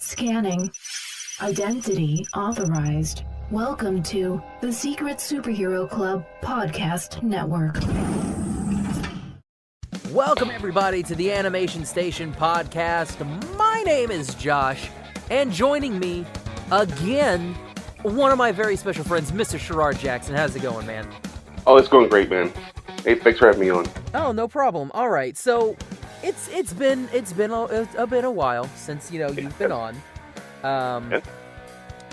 Scanning. Identity authorized. Welcome to the Secret Superhero Club Podcast Network. Welcome, everybody, to the Animation Station Podcast. My name is Josh, and joining me again, one of my very special friends, Mr. Sherard Jackson. How's it going, man? Oh, it's going great, man. Hey, thanks for having me on. Oh, no problem. All right, so it's been a while since you've been on. Yeah.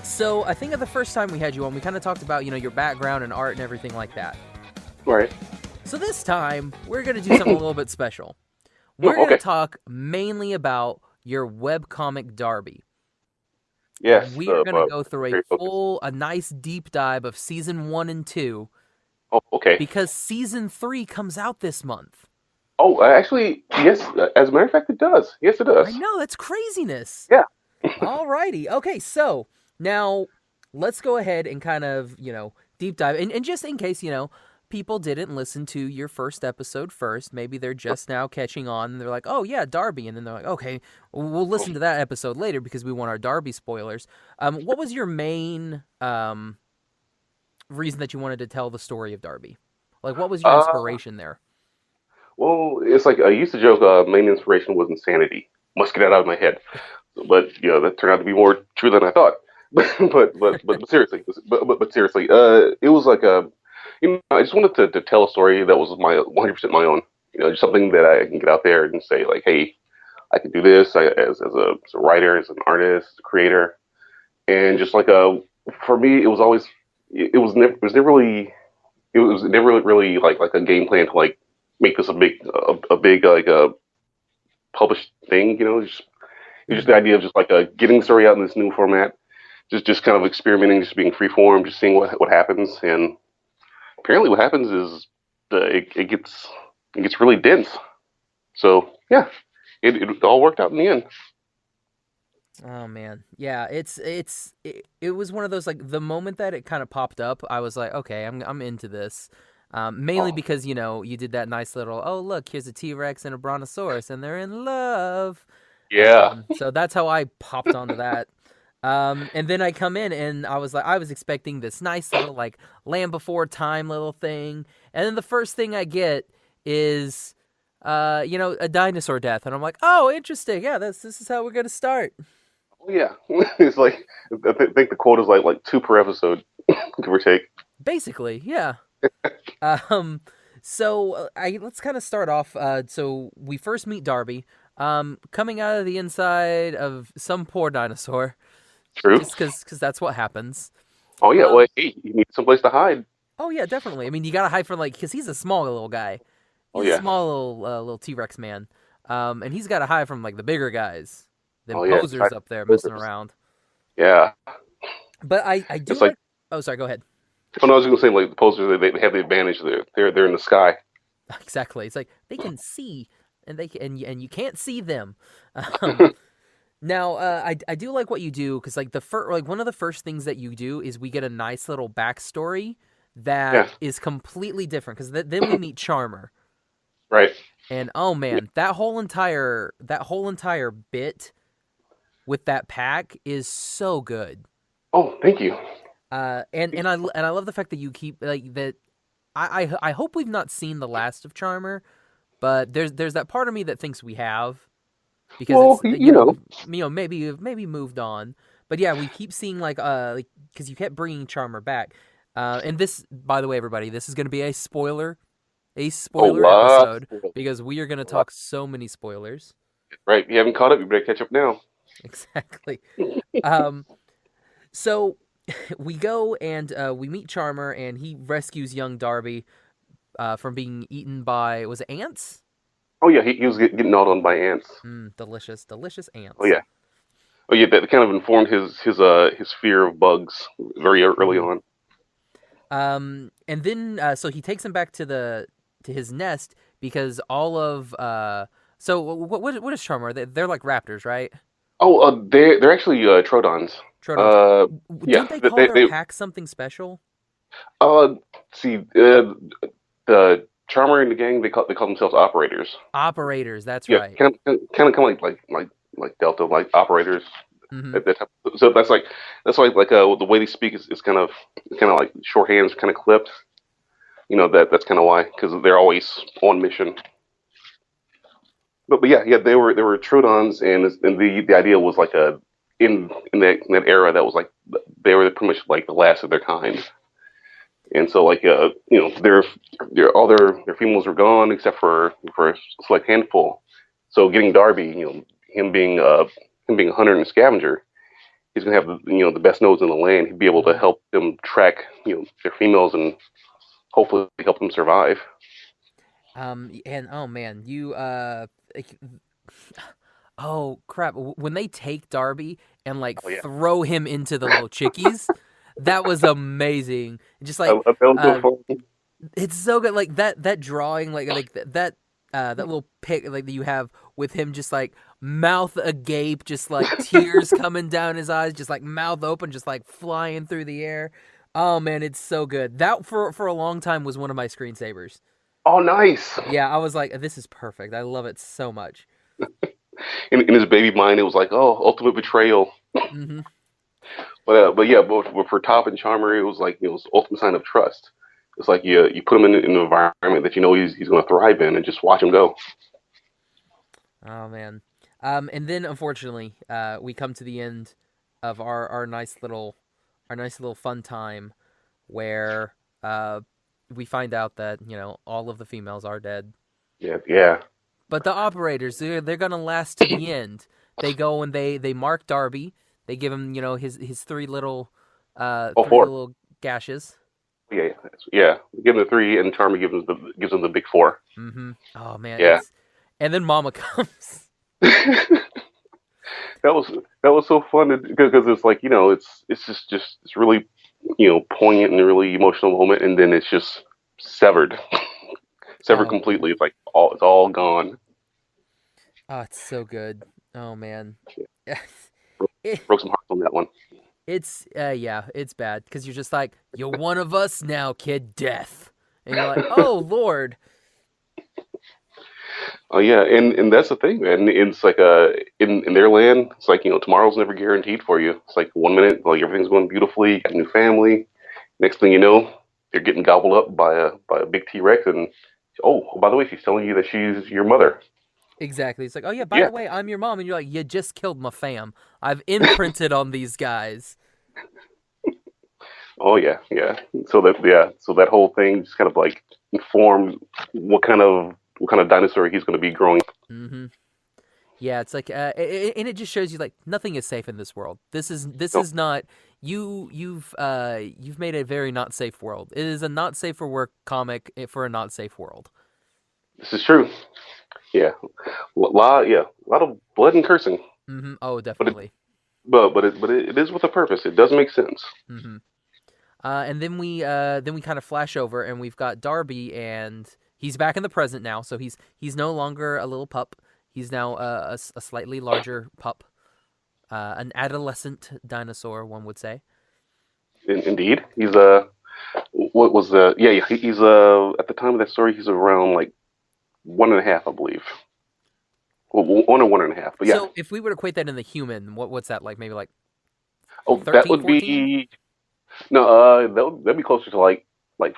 So I think at the first time we had you on, we kind of talked about your background and art and everything like that. Right. So this time we're gonna do something a little bit special. We're gonna talk mainly about your webcomic Darbi. Yes. We are gonna go through a nice deep dive of season 1 and 2. Oh, okay. Because season 3 comes out this month. Oh, actually, yes. As a matter of fact, it does. Yes, it does. I know, that's craziness. Yeah. Alrighty. Okay, so now let's go ahead and kind of, deep dive. And just in case, people didn't listen to your first episode first, maybe they're just now catching on and they're like, oh yeah, Darbi. And then they're like, okay, we'll listen to that episode later because we want our Darbi spoilers. What was your main reason that you wanted to tell the story of Darbi? Like, what was your inspiration there? Well, it's like I used to joke, main inspiration was insanity. Must get that out of my head. But that turned out to be more true than I thought. but seriously, but seriously, it was like I just wanted to tell a story that was my 100% my own. Just something that I can get out there and say like, hey, I can do this as a writer, as an artist, as a creator, and just like for me, it was always it was never really like a game plan to like make this a big like a published thing. Just the idea of just like getting the story out in this new format, just kind of experimenting, just being freeform, just seeing what happens. And apparently, what happens is it gets really dense. So yeah, it all worked out in the end. Oh man, yeah, it was one of those, like, the moment that it kind of popped up, I was like, okay, I'm into this. Mainly because you did that nice little, oh look, here's a T-Rex and a Brontosaurus and they're in love. Yeah. So that's how I popped onto that. And then I come in and I was expecting this nice little like Land Before Time little thing, and then the first thing I get is a dinosaur death, and I'm like, oh, interesting, yeah, this is how we're gonna start. Oh yeah, it's like I think the quote is like 2 per episode, give or take. Basically, yeah. So let's kind of start off. So we first meet Darbi, coming out of the inside of some poor dinosaur. True. Just because that's what happens. Oh yeah, well, hey, you need someplace to hide. Oh yeah, definitely. I mean, you gotta hide from because he's a small little guy. He's a small little T-Rex man. And he's gotta hide from like the bigger guys. Them posers up there messing around. Yeah. But I do it's like. Oh, sorry. Go ahead. Oh no, I was gonna say like the posers, they have the advantage. They're in the sky. Exactly. It's like they can see, and and you can't see them. Now, I do like what you do because like one of the first things that you do is we get a nice little backstory that is completely different because then we meet Charmer. Right. And oh man, that whole entire bit with that pack is so good. Oh, thank you. And I love the fact that you keep like that. I hope we've not seen the last of Charmer, but there's that part of me that thinks we have, because maybe moved on. But yeah, we keep seeing because you kept bringing Charmer back. And this, by the way, everybody, this is going to be a spoiler episode because we are going to talk so many spoilers. Right, if you haven't caught up, you better catch up now. Exactly. So we go and we meet Charmer, and he rescues young Darbi from being eaten by, was it ants? Oh yeah, he was getting gnawed on by ants. Delicious ants. Oh yeah, that kind of informed his fear of bugs very early on. And then so he takes him back to his nest because all of so what is Charmer? They're like raptors, right? Oh, they're actually Trodons. Don't yeah, they call their pack something special? See, the Charmer and the gang, they call themselves operators. Operators, that's right. Kind of like Delta, like operators. Mm-hmm. So that's why the way they speak is kind of like shorthands, kind of clipped. That's kind of why, because they're always on mission. But yeah, they were Trudons, and the idea was like in that era that was like they were pretty much like the last of their kind. And so like their all their females were gone except for a select handful. So getting Darby, him being a hunter and a scavenger, he's gonna have the best nose in the land. He'd be able to help them track their females and hopefully help them survive. And oh man, oh crap, when they take Darby and like Oh yeah, throw him into the little chickies, that was amazing. Just I, like I felt so uh fun. it's so good, like that drawing, that little pic like that you have with him just like mouth agape, just like tears coming down his eyes, just like mouth open, just like flying through the air. Oh man, it's so good. That for a long time was one of my screensavers. Oh, nice. Yeah, I was like, this is perfect. I love it so much. In his baby mind, it was like, oh, ultimate betrayal. Hmm. But yeah, but for Top and Charmer, it was like it was ultimate sign of trust. It's like you put him in an environment that he's going to thrive in, and just watch him go. Oh man. And then unfortunately, we come to the end of our nice little fun time where we find out that all of the females are dead. Yeah, yeah. But the operators, they're gonna last to the end. They go and they mark Darby. They give him his Oh, three four. little gashes. Yeah, yeah. Give him the three, and Charmer gives him the big four. Mm-hmm. Oh man, Yeah. and then Mama comes. That was so fun because it's like it's it's really poignant and a really emotional moment, and then it's just severed, severed Oh man. completely. It's all gone. Oh, it's so good. Oh man. Broke, It, broke some hearts on that one. it's yeah, it's bad because you're just like, you're one of us now, kid. Death, and you're like, oh Lord. Oh yeah, and that's the thing, man. It's like in their land, it's like tomorrow's never guaranteed for you. It's like one minute like everything's going beautifully, you got a new family. Next thing you know, they're getting gobbled up by a big T Rex, and oh, by the way, she's telling you that she's your mother. Exactly. It's like, oh yeah, by Yeah. the way, I'm your mom, and you're like, you just killed my fam. I've imprinted on these guys. Oh yeah, yeah. So that whole thing just kind of like informed what kind of dinosaur he's going to be growing. Mm-hmm. Yeah, it's like, and it just shows you like nothing is safe in this world. This No, is not you've made a very not safe world. It is a not safe for work comic for a not safe world. this is true. Yeah, a lot of blood and cursing, Mm-hmm. Oh, but it definitely. but it is with a purpose. It does make sense. Mm-hmm. And then we kind of flash over, and we've got Darby, and he's back in the present now. So he's no longer a little pup. He's now a slightly larger pup, an adolescent dinosaur, one would say. Indeed, he's what was he's at the time of that story he's around like one and a half, I believe. Well, 1 or 1.5, but yeah. So if we were to equate that in the human, what's that like? Maybe like Oh, that 13, would 14? be no, that'd be closer to like like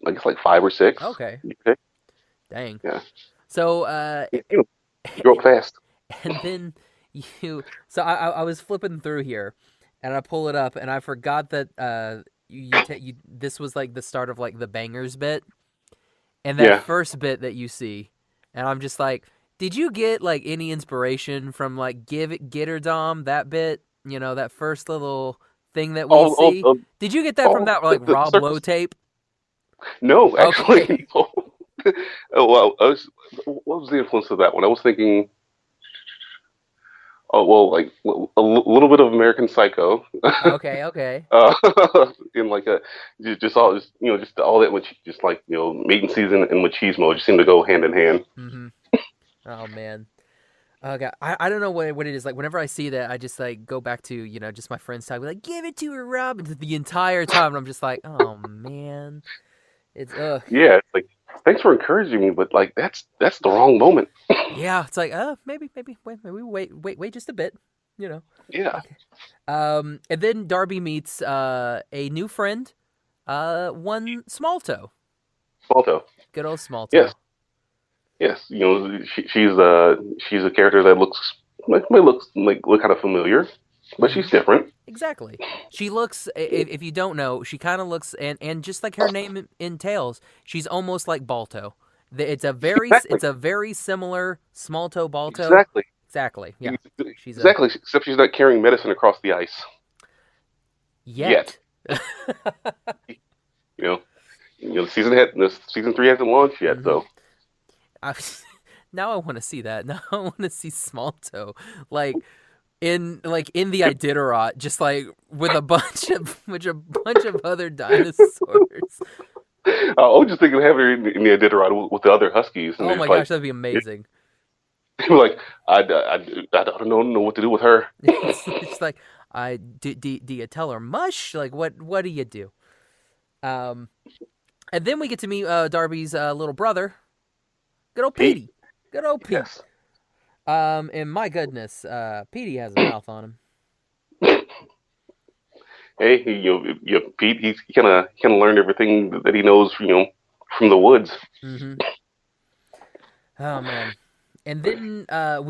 I guess like 5 or 6. Okay, Okay, dang. yeah. So You grow up fast. and then so I was flipping through here, and I pull it up, and I forgot that you this was like the start of like the bangers bit, and that Yeah. first bit that you see, and I'm just like, did you get like any inspiration from like Give It Getter Dom, that bit? That first little thing that we Oh, oh, see. oh, Did you get that from that like the Rob Lowe circus. tape? No, Okay. actually, no. Oh, well, what was the influence of that one? I was thinking, oh, well, like little bit of American Psycho, Okay, okay. uh, in like just all that, which just like mating season and machismo just seem to go hand in hand. Mm-hmm. Oh man. Oh god. I don't know what it is. Like whenever I see that, I just like go back to, just my friends talking like, give it to her, Rob, and the entire time and I'm just like, oh man. It's ugh. Yeah, it's like thanks for encouraging me, but like that's the wrong moment. Yeah, it's like, maybe wait just a bit, you know. Yeah, Okay. And then Darby meets a new friend, one Small Toe. Balto. Good old Small Yes, Toe. yes. She's a character that looks look kind of familiar, but she's different. Exactly. She looks, if you don't know, she kind of looks, and just like her name entails, she's almost like Balto. Exactly, It's a very similar Small Toe Balto. exactly, Exactly. Yeah. She's a exactly. Except she's not carrying medicine across the ice yet. yet. You know, the season 3 hasn't launched yet, hmm so I, now I want to see that. Now I want to see Small Toe, like in the Iditarod, just like with a bunch of other dinosaurs. I was just thinking of having her in the Iditarod with the other Huskies, and Oh they're my just gosh, like, that'd be amazing. like I don't know what to do with her. It's like, do you tell her mush? Like, what do you do? Um, and then we get to meet Darby's little brother, good old Pete, Petey, good old Pete. yes. And my goodness, Petey has a mouth on him. Hey, Pete, he kind of learned everything that he knows, from the woods. Mm-hmm. Oh man. And then then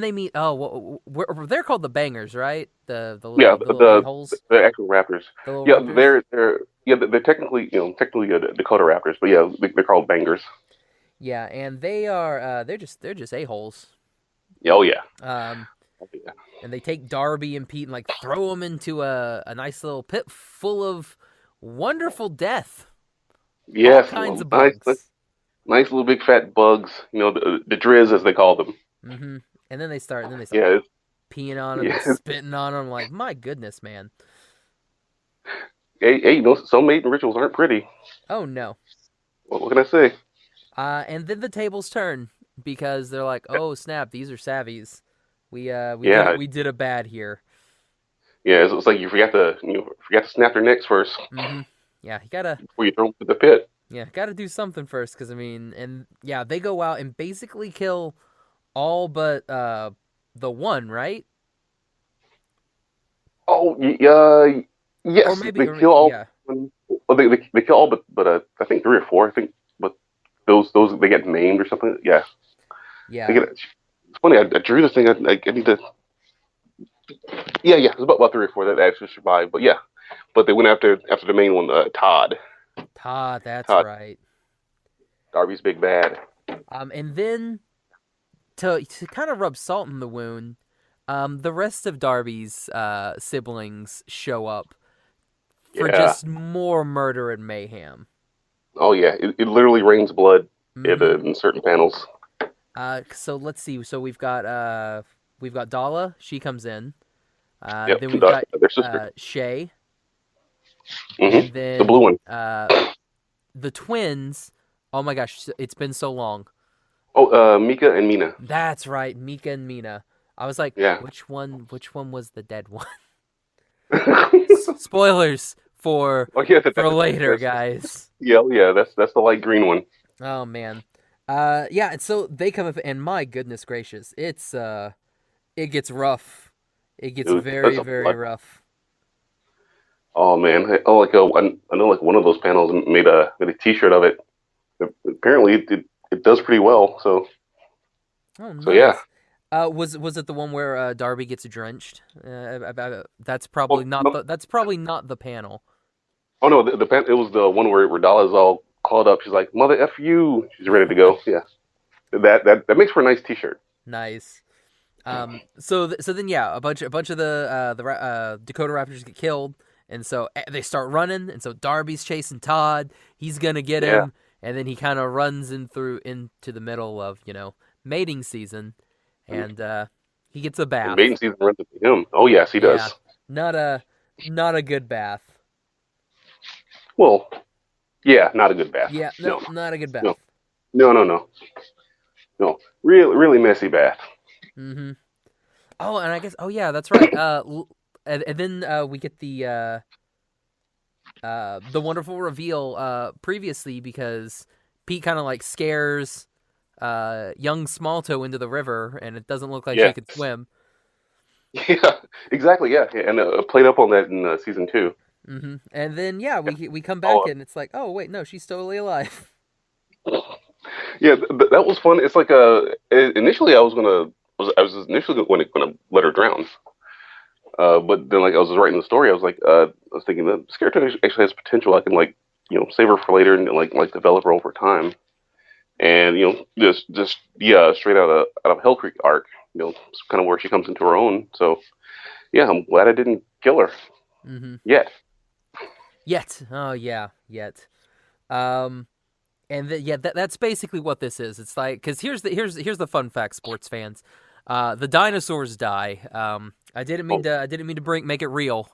they meet. They're called the Bangers, right? Yeah, The little a holes, the actual raptors. the little Yeah, raptors. they're technically Dakota raptors, but yeah, they're called bangers. Yeah, and they are they're just a holes. Yeah, oh yeah. Um, Oh, yeah. and they take Darby and Pete and like throw them into a nice little pit full of wonderful death, all Yes, kinds of nice, bugs. nice little big fat bugs. The drizz as they call them. Mm-hmm. And then they start Yeah, peeing on them and yeah. spitting on them. Like, my goodness, man. Hey, some mating rituals aren't pretty. Oh no. What can I say? And then the tables turn because they're like, "Oh snap, these are savvies. Yeah, We did a bad here." yeah. It's like you forgot to snap their necks first Mm-hmm. Yeah, before you throw them to the pit. gotta do something first, because I mean, and yeah, they go out and basically kill all but the one, right? Oh, Or yes, maybe, they kill all. yeah, Well, they kill all but I think 3 or 4. I think, but those they get named or something. Yeah, they yeah, get. It's funny. I drew the thing. I need to. Yeah. It's about 3 or 4 that actually survived. But yeah, but they went after the main one, Todd. Todd, that's Todd, right. Darby's big bad. And then to kind of rub salt in the wound, the rest of Darby's siblings show up for Yeah. just more murder and mayhem. Oh yeah. It literally rains blood Mm-hmm. in certain panels. So let's see. So we've got Dala. She comes in. Yep. Then we've got Their sister. Shay, and The blue then one. the twins. Oh my gosh, it's been so long. Oh, Mika and Mina. That's right, Mika and Mina. I was like, Yeah. which one was the dead one? Oh Spoilers yeah, for later, that's guys. yeah. That's the light green one. Oh man. Yeah, and so they come up, and my goodness gracious, it gets rough. It gets Dude, very, very rough. oh man. Oh, I know like one of those panels made a T-shirt of it. Apparently, it does pretty well. Oh, So yeah. nice. Was it the one where Darby gets drenched? Oh no, That's probably not the panel. oh no, it was the one where Dala's all called up. She's like, "Mother f you." She's ready to go. Yeah, that makes for a nice T-shirt. Nice. So then yeah, a bunch of the Dakota Raptors get killed, and so they start running, and so Darby's chasing Todd. He's gonna get Yeah, him, and then he kind of runs into the middle of mating season, and he gets a and bath. mating season runs into him. Oh yes, he Yeah, does. not a not a good bath. Well, yeah, not a good bath. Yeah, no, No, not a good bath. no, no. No, really messy bath. Mm-hmm. Oh, and I guess, oh yeah, that's right. And then we get the wonderful reveal previously, because Pete kind of like scares young Smalltoe into the river, and it doesn't look like she Yeah, could swim. yeah, exactly. Yeah, and played up on that in season 2. And then yeah, we come back Oh, and it's like, oh wait, no, she's totally alive. yeah, that was fun. It's like initially I was initially gonna let her drown. But then, like, I was writing the story, I was like, I was thinking that this character actually has potential. I can, like, save her for later and like develop her over time. And just yeah, straight out of Hell Creek arc, kind of where she comes into her own. So yeah, I'm glad I didn't kill her Mm-hmm. yet. Yet, oh yeah, yet. Um, and yeah, that's basically what this is. It's like, because here's the fun fact, sports fans. The dinosaurs die. Oh, I didn't mean to make it real,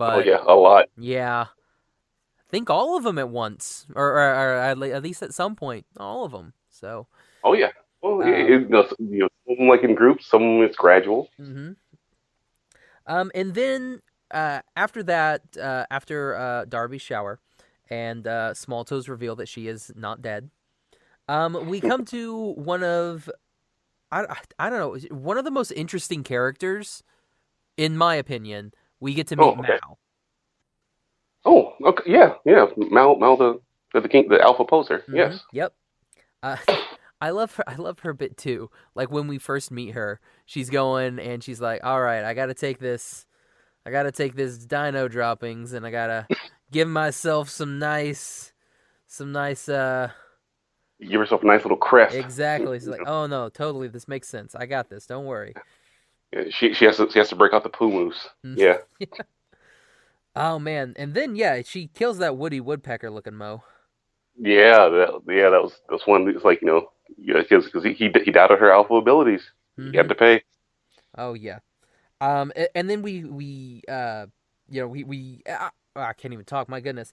oh but yeah, a lot. yeah, I think all of them at once, or at least at some point, all of them. So, Oh yeah. Well, um, some of them like in groups, some of them it's gradual. hmm and then after that, after Darby's shower, and Small Toes reveal that she is not dead. We come to one of I don't know, one of the most interesting characters, in my opinion. We get to meet Oh, okay. Mao. Oh, okay. Yeah, yeah. Mal the king, the alpha poser. Yes. Yep. Uh, I love her. I love her bit too. Like when we first meet her, she's going and she's like, "All right, I got to take this. I got to take this dino droppings, and I gotta give myself some nice. You give yourself a nice little crest. Exactly." She's like, "Oh no, totally. This makes sense. I got this. Don't worry." Yeah, she has to break out the poo moose. Yeah. Oh man, and then yeah, she kills that Woody Woodpecker looking Mo. That was one. It's like yeah, because he doubted her alpha abilities. He Mm-hmm. had to pay. Oh yeah. And then I can't even talk. My goodness,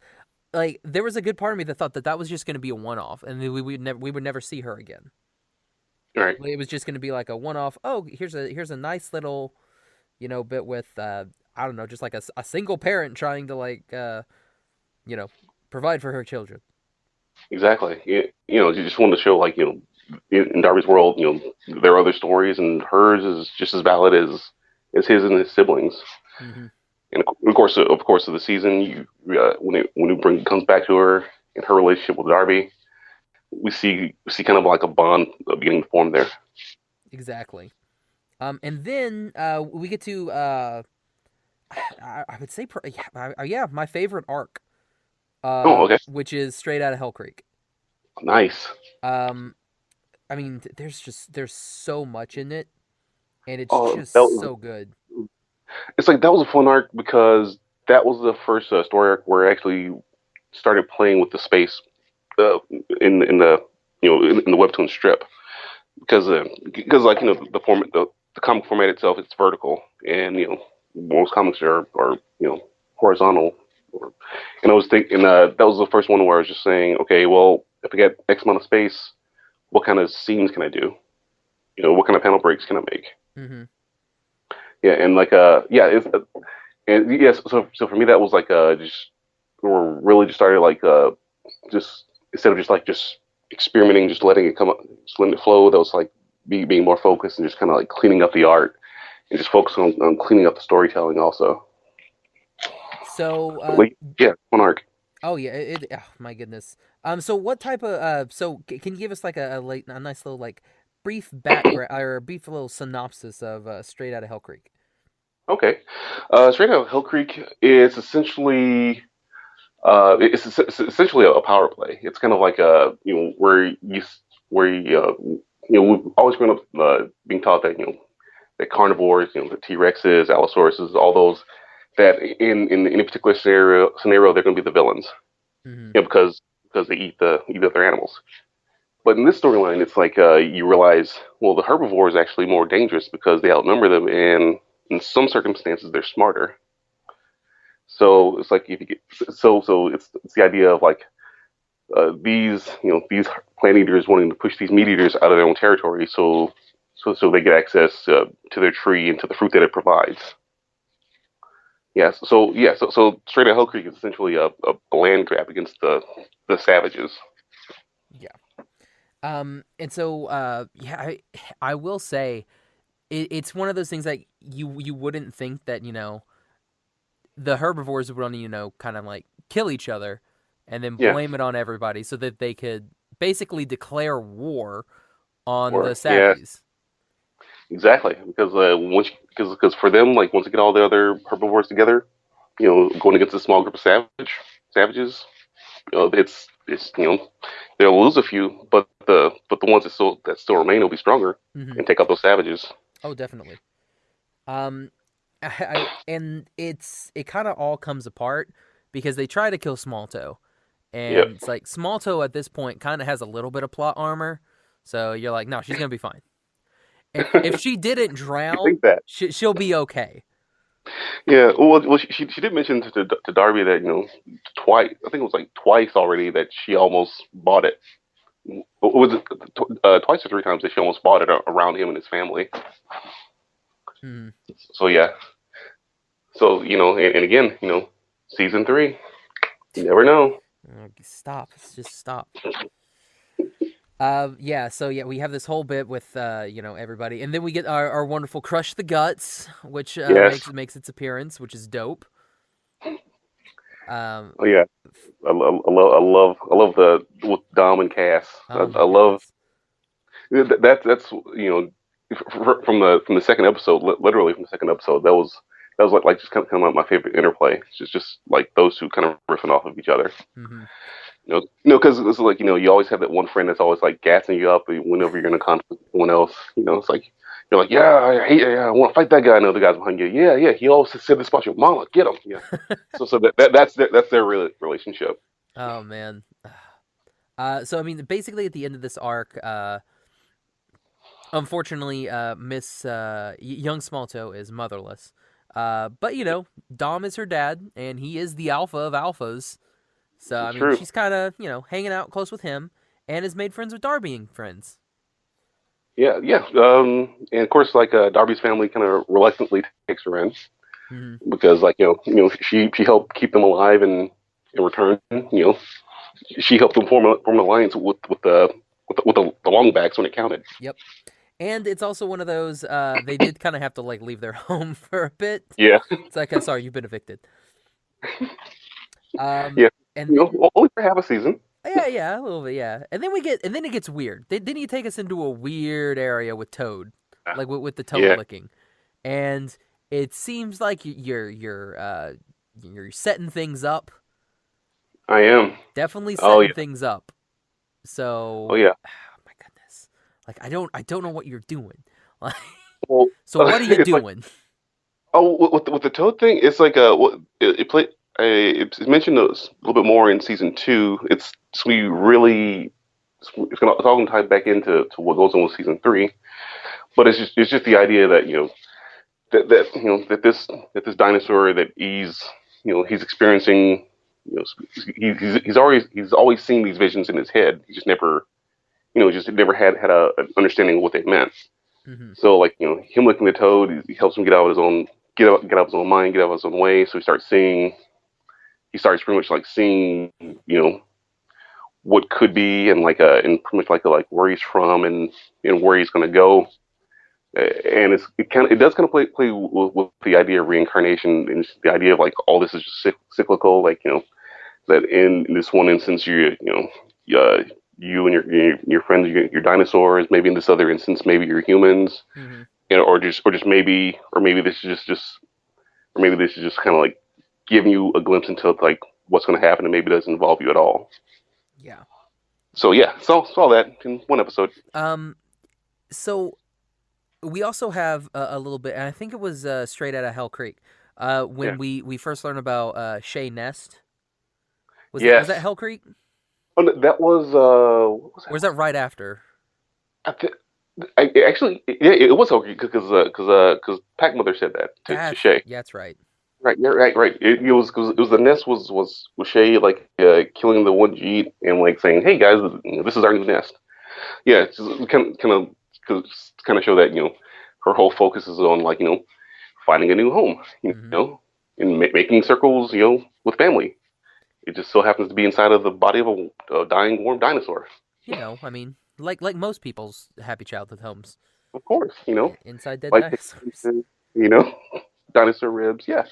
like there was a good part of me that thought that that was just going to be a one off, and then we would never see her again. All right. It was just going to be like a one off. Oh, here's a nice little, bit with I don't know, just like a single parent trying to like you know provide for her children. Exactly. You just wanted to show like in Darby's world, there are other stories, and hers is just as valid as his and his siblings. Mm-hmm. And of course, of the season, when it comes back to her and her relationship with Darby, we see kind of like a bond beginning to form there. Exactly. And then we get to I would say yeah, my favorite arc, Oh, okay, which is straight out of Hell Creek. nice. Um, I mean, there's so much in it, and it's Oh, just so good. it's like that was a fun arc because that was the first story arc where I actually started playing with the space uh, in the in the webtoon strip because like the format the comic format itself it's vertical and most comics are horizontal. And I was thinking that was the first one where I was just saying, okay, well, if I get X amount of space, what kind of scenes can I do? What kind of panel breaks can I make? Mm-hmm. Yeah, and like it's and yes, so for me that was like just or really just started like just instead of just experimenting, just letting it come up, just letting it flow. That was like being more focused and just kind of like cleaning up the art and just focusing on cleaning up the storytelling also. So, Like, yeah, one arc. oh yeah, oh, my goodness. So what type of can you give us like a nice little like brief background or a brief little synopsis of Straight Outta Hell Creek? Okay, straight out of Hill Creek is essentially essentially a power play. It's kind of like a where we've always grown up being taught that that carnivores, the T Rexes, Allosauruses, all those that in any particular scenario they're going to be the villains, Mm-hmm. because they eat other animals. But in this storyline, it's like you realize, well, the herbivore is actually more dangerous because they outnumber them, and in some circumstances they're smarter. So it's like if you get it's the idea of like these plant eaters wanting to push these meat eaters out of their own territory, so they get access to their tree and to the fruit that it provides. So straight at Hell Creek is essentially a land grab against the savages. Yeah. And so I will say it's one of those things that you wouldn't think that the herbivores would want to kind of like kill each other and then Yeah, blame it on everybody so that they could basically declare war on the or yeah, savvies. exactly. Because because for them, like once you get all the other herbivores together, going against a small group of savages, it's they'll lose a few, but the ones that still remain will be stronger Hmm. and take out those savages. Oh, definitely. Um, and it kind of all comes apart because they try to kill Small Toe, Yeah, and it's like Small Toe at this point kind of has a little bit of plot armor, so you're like, no, she's gonna be fine. If she didn't you drown, think that? she'll be okay. Yeah. Well, she did mention to Darby that twice. I think it was like twice already that she almost bought it. Was it twice or three times that she almost bought it around him and his family? Hmm. So yeah. So and again, season three, you never know. Stop. Just stop. So we have this whole bit with everybody, and then we get our wonderful Crush the Guts, which Yes. makes its appearance, which is dope. Um, Oh yeah. I love the with Dom and Cass. oh I my love goodness. that's from the second episode, literally from the second episode. That was like just kind of my favorite interplay. It's just like those two kind of riffing off of each other. Hmm. Because it's like you always have that one friend that's always like gassing you up whenever you're in a conflict with someone else. It's like you're like, yeah, I want to fight that guy. And the other guy's behind you. Yeah, yeah. He always said this about your mama. Get him. Yeah. So that's their relationship. Oh man. So I mean, basically at the end of this arc, unfortunately, Miss Young Smalltoe is motherless. But Dom is her dad, and he is the alpha of alphas. So I It's mean, true. she's kind of hanging out close with him, and has made friends with Darby and friends. Yeah, yeah. And of course, like Darby's family kind of reluctantly takes her in Hmm. because, like she helped keep them alive, and in return, she helped them form an alliance with the Longbacks when it counted. Yep. And it's also one of those they did kind of have to like leave their home for a bit. Yeah, It's like, sorry, you've been evicted. yeah. And then Only for half a season. yeah, a little bit, yeah. And then it gets weird. Then you take us into a weird area with Toad, like with the toad Yeah, licking, and it seems like you're setting things up. I am. Definitely Oh setting yeah. things up. Oh So, yeah. oh my goodness, like I don't know what you're doing. Like, Well, so what are you it's like doing? with the Toad thing, it's like it play. It's mentioned a little bit more in season two. It's we really it's all gonna tie back into what goes on with season three. But it's just the idea that that this dinosaur that he's experiencing. He's always seen these visions in his head. He just never had an understanding of what they meant. Hmm. So like him looking at Toad, he helps him get out of his own mind, get out of his own way. So he starts pretty much like seeing what could be, and and pretty much like where he's from, and where he's going to go. And it does kind of play with the idea of reincarnation, and the idea of like all this is just cyclical. Like that in this one instance you and your friends, your dinosaurs. Maybe in this other instance, maybe you're humans. Hmm. Or just maybe this is just kind of like giving you a glimpse into like what's going to happen, and maybe it doesn't involve you at all. Yeah. So yeah, saw that in one episode. Um. So we also have a little bit, and I think it was straight out of Hell Creek. Yeah. When we first learned about Shay Nest, was that Yes. Hell Creek, Oh, no, that was what was or is that right after? that? Actually, yeah, it was okay because Pac Mother said that to Shay. That's right. Right, yeah, right. It was because it was the nest was Shay like killing the one Jeet and like saying, "Hey guys, this is our new nest." Yeah, it's just kind of show that her whole focus is on like finding a new home. Hmm. making circles, with family. It just so happens to be inside of the body of a dying, warm dinosaur. I mean, like most people's happy childhood homes. Of course, Inside dead like dinosaurs. you know, dinosaur ribs. Yeah,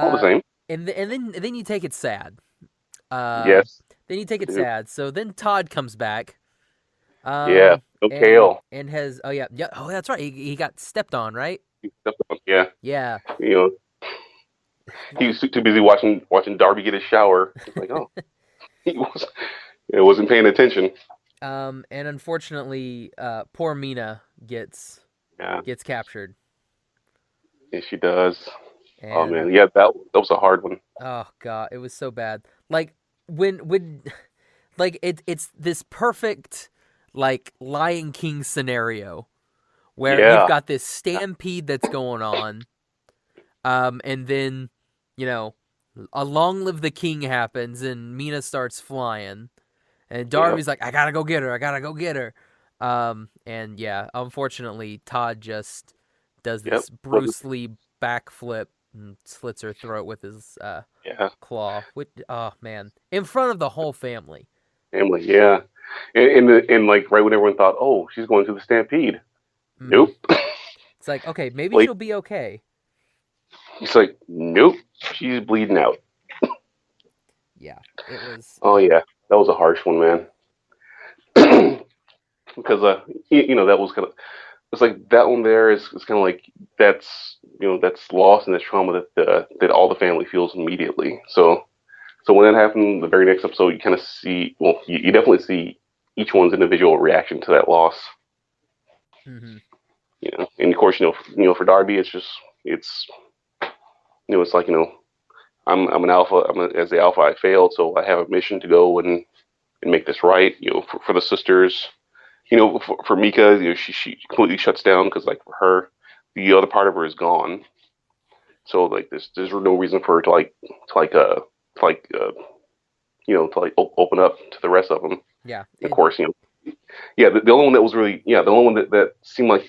all the Uh, same. and then you take it sad. Uh, Yes, then you take I it do. sad. So then Todd comes back. Yeah, no And kale. has yeah, oh, that's right. He got stepped on, right? Yeah, Yeah. you know, he was too busy watching Darby get his shower. It's like, oh, he wasn't paying attention. And unfortunately, poor Mina Yeah, gets captured. yeah, she does. Oh And man, yeah, that was a hard one. oh god, it was so bad. Like when like it's this perfect like Lion King scenario where you've Yeah, got this stampede that's going on, and then you know, a Long Live the King happens, and Mina starts flying, and yeah, Darby's like, I gotta go get her, I gotta go get her. And yeah, unfortunately, Todd just does yep. this Bruce Lee backflip and slits her throat with his Yeah, claw. Oh man, in front of the whole family. family. Yeah, and like right when everyone thought, oh, she's going to the stampede. Hmm. Nope. It's like, okay, maybe Like she'll be okay. he's like, nope, she's bleeding out. Yeah, it was. Oh yeah, that was a harsh one, man. Because that was kind of it's like that one there is kind of like that's loss and that's trauma that all the family feels immediately. So when that happened, the very next episode, you kind of see, well, you definitely see each one's individual reaction to that loss. Hmm. And of course, for Darby, it's it's like I'm an alpha. As the alpha, I failed, so I have a mission to go and make this right. For the sisters, for Mika, she completely shuts down because like for her, the other part of her is gone. So like there's no reason for her to open up to the rest of them. Yeah, And of course, yeah, the only one that was really, yeah, the only one that seemed like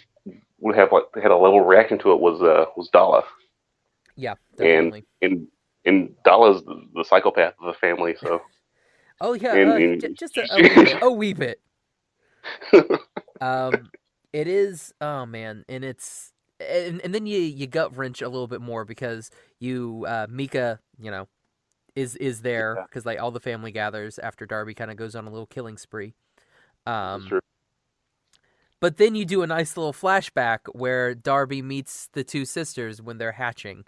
would have like had a level reaction to it was Dala, yeah, and definitely. and Dala's the psychopath of the family. So Oh yeah, and just a wee bit, a wee bit. Um, it is. Oh man, and it's and then you gut wrench a little bit more because Mika, is there yeah, because like all the family gathers after Darby kind of goes on a little killing spree. that's Um, true. but then you do a nice little flashback where Darby meets the two sisters when they're hatching,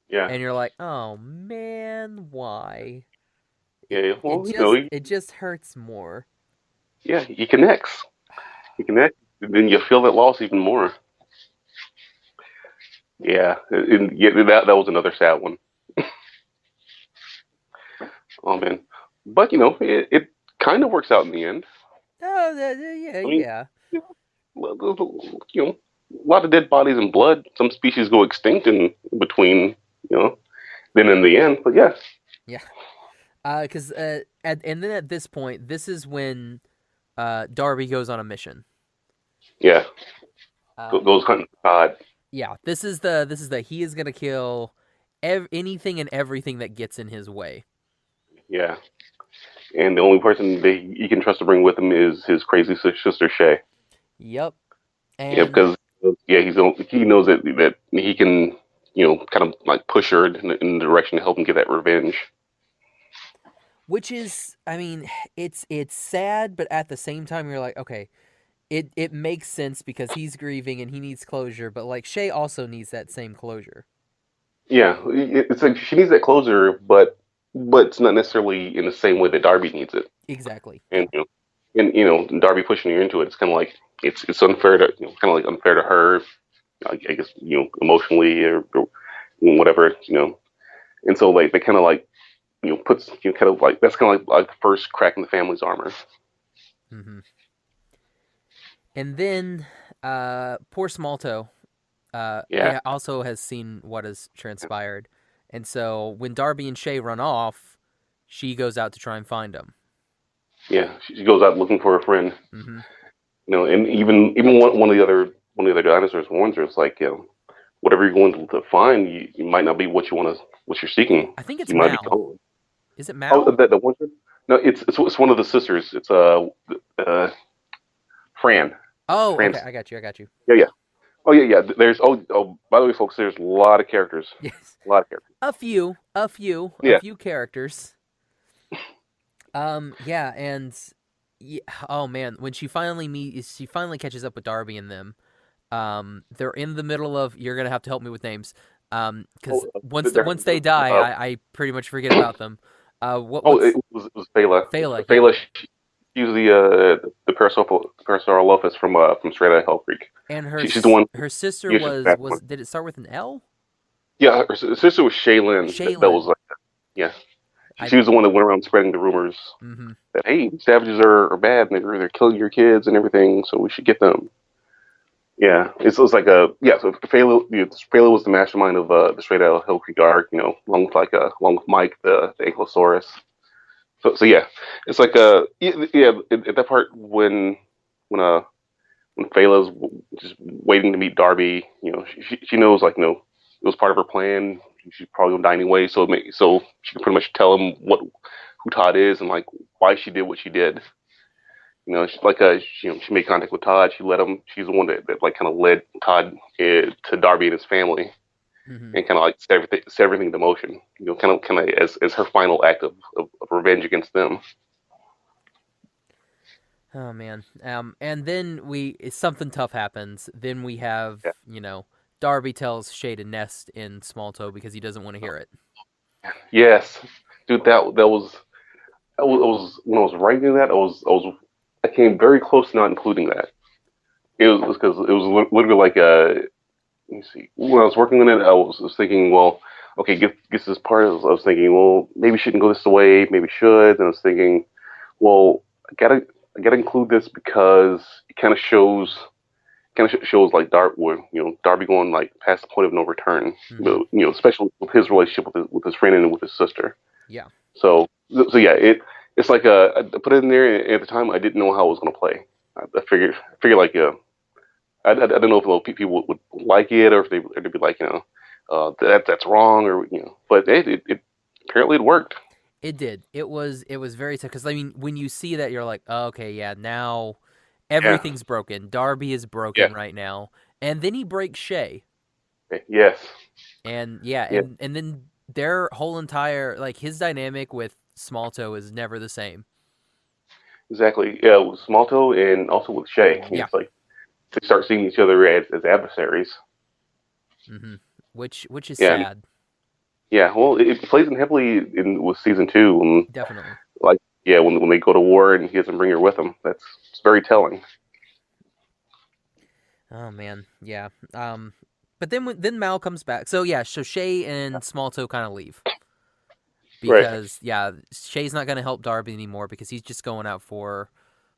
Yeah, and you're like, oh man, why? yeah. It, Yeah. it Well, just it just hurts more. yeah, he connects. He connects. Then you feel that loss even more. Yeah, and yeah, that was another sad one. Oh man, but it kind of works out in the end. Oh, yeah, I mean, yeah. you you know, a lot of dead bodies and blood. Some species go extinct in between, you know, then in the end. But yeah, Yeah. Because and then at this point, this is when Darby goes on a mission. yeah, Um, goes hunting for Todd. yeah, this is the he is gonna kill anything and everything that gets in his way. Yeah, and the only person that he can trust to bring with him is his crazy sister Shay. Yep. Yeah, And because yeah, he knows that he can, kind of like push her in the direction to help him get that revenge. which is, I mean, it's sad, but at the same time, you're like, okay, it makes sense because he's grieving and he needs closure, but like Shay also needs that same closure. Yeah, it's like she needs that closure, but it's not necessarily in the same way that Darby needs it. Exactly. And Yeah. Darby pushing her into it. It's kind of like it's unfair to kind of like unfair to her. I guess emotionally or whatever. And so like they kind of like puts kind of like that's kind of like the first crack in the family's armor. Hmm. And then, poor Smalto, Yeah, also has seen what has transpired, and so when Darby and Shay run off, she goes out to try and find him. yeah. She goes out looking for a friend. Hmm. And even one of the other dinosaurs warns her. It's like whatever you're going to find, you might not be what you're seeking. I think it's You might be Mal. told. Is it Oh, Mal? the one. No, it's one of the sisters. It's Fran. Oh, okay. Fran's. I got you. Yeah, yeah. Oh, yeah, yeah. There's By the way, folks, there's a lot of characters. Yes. A lot of characters. A Yeah. few characters. Yeah, and yeah, oh man, when she finally catches up with Darby and them. They're in the middle of. You're gonna have to help me with names. Because once they die, I pretty much forget about them. What's it was Fela. Fela? Yeah, Fela. She was the Parasaurolophus from Straight Outta Hell Creek. and She's the one. her sister Yeah, she's the bad one. did it start with an L? Yeah, her sister was Shaylin. That was like, yeah. She was the one that went around spreading the rumors that, hey, savages are bad and they're killing your kids and everything, so we should get them. Yeah, it was like So Fela was the mastermind of the Straight Outta Hell Creek arc, along with Mike the Ankylosaurus. So yeah, it's like at that part when Fela's just waiting to meet Darby, she knows like it was part of her plan. She's probably gonna die anyway, so she can pretty much tell him who Todd is and like why she did what she did. She made contact with Todd. She let him. She's the one that like kind of led Todd to Darby and his family, and kind of like set everything into motion. Kind of as her final act of revenge against them. Oh man. And then something tough happens. Then we have Darby tells Shay to nest in Small Toe because he doesn't want to hear it. Yes, dude. That was when I was writing that. I came very close to not including that. It was because it was literally like let me see. When I was working on it, I was thinking, well, okay, get this part. I was thinking, well, maybe shouldn't go this way. Maybe should. And I was thinking, well, I gotta include this because it kind of shows like Darby going like past the point of no return. Especially with his relationship with his friend and with his sister. Yeah. So yeah, it's like I put it in there, and at the time I didn't know how it was going to play. I figured like I don't know if people would like it or if they'd be like that's wrong or but it apparently it worked. It did. It was very tough because I mean when you see that you're like, oh, okay, yeah, now everything's broken. Darby is broken right now, and then he breaks Shay. Yes. And and then their whole entire like his dynamic with Small Toe is never the same. Exactly. Yeah, with Small Toe and also with Shay. Yeah. It's like they start seeing each other as adversaries. Which is sad. Yeah, well, it plays in heavily with season 2. Definitely. Like, yeah, when they go to war and he doesn't bring her with him, it's very telling. Oh man, yeah. But then Mal comes back. So yeah, so Shay and Small Toe kind of leave. Because Shay's not going to help Darby anymore because he's just going out for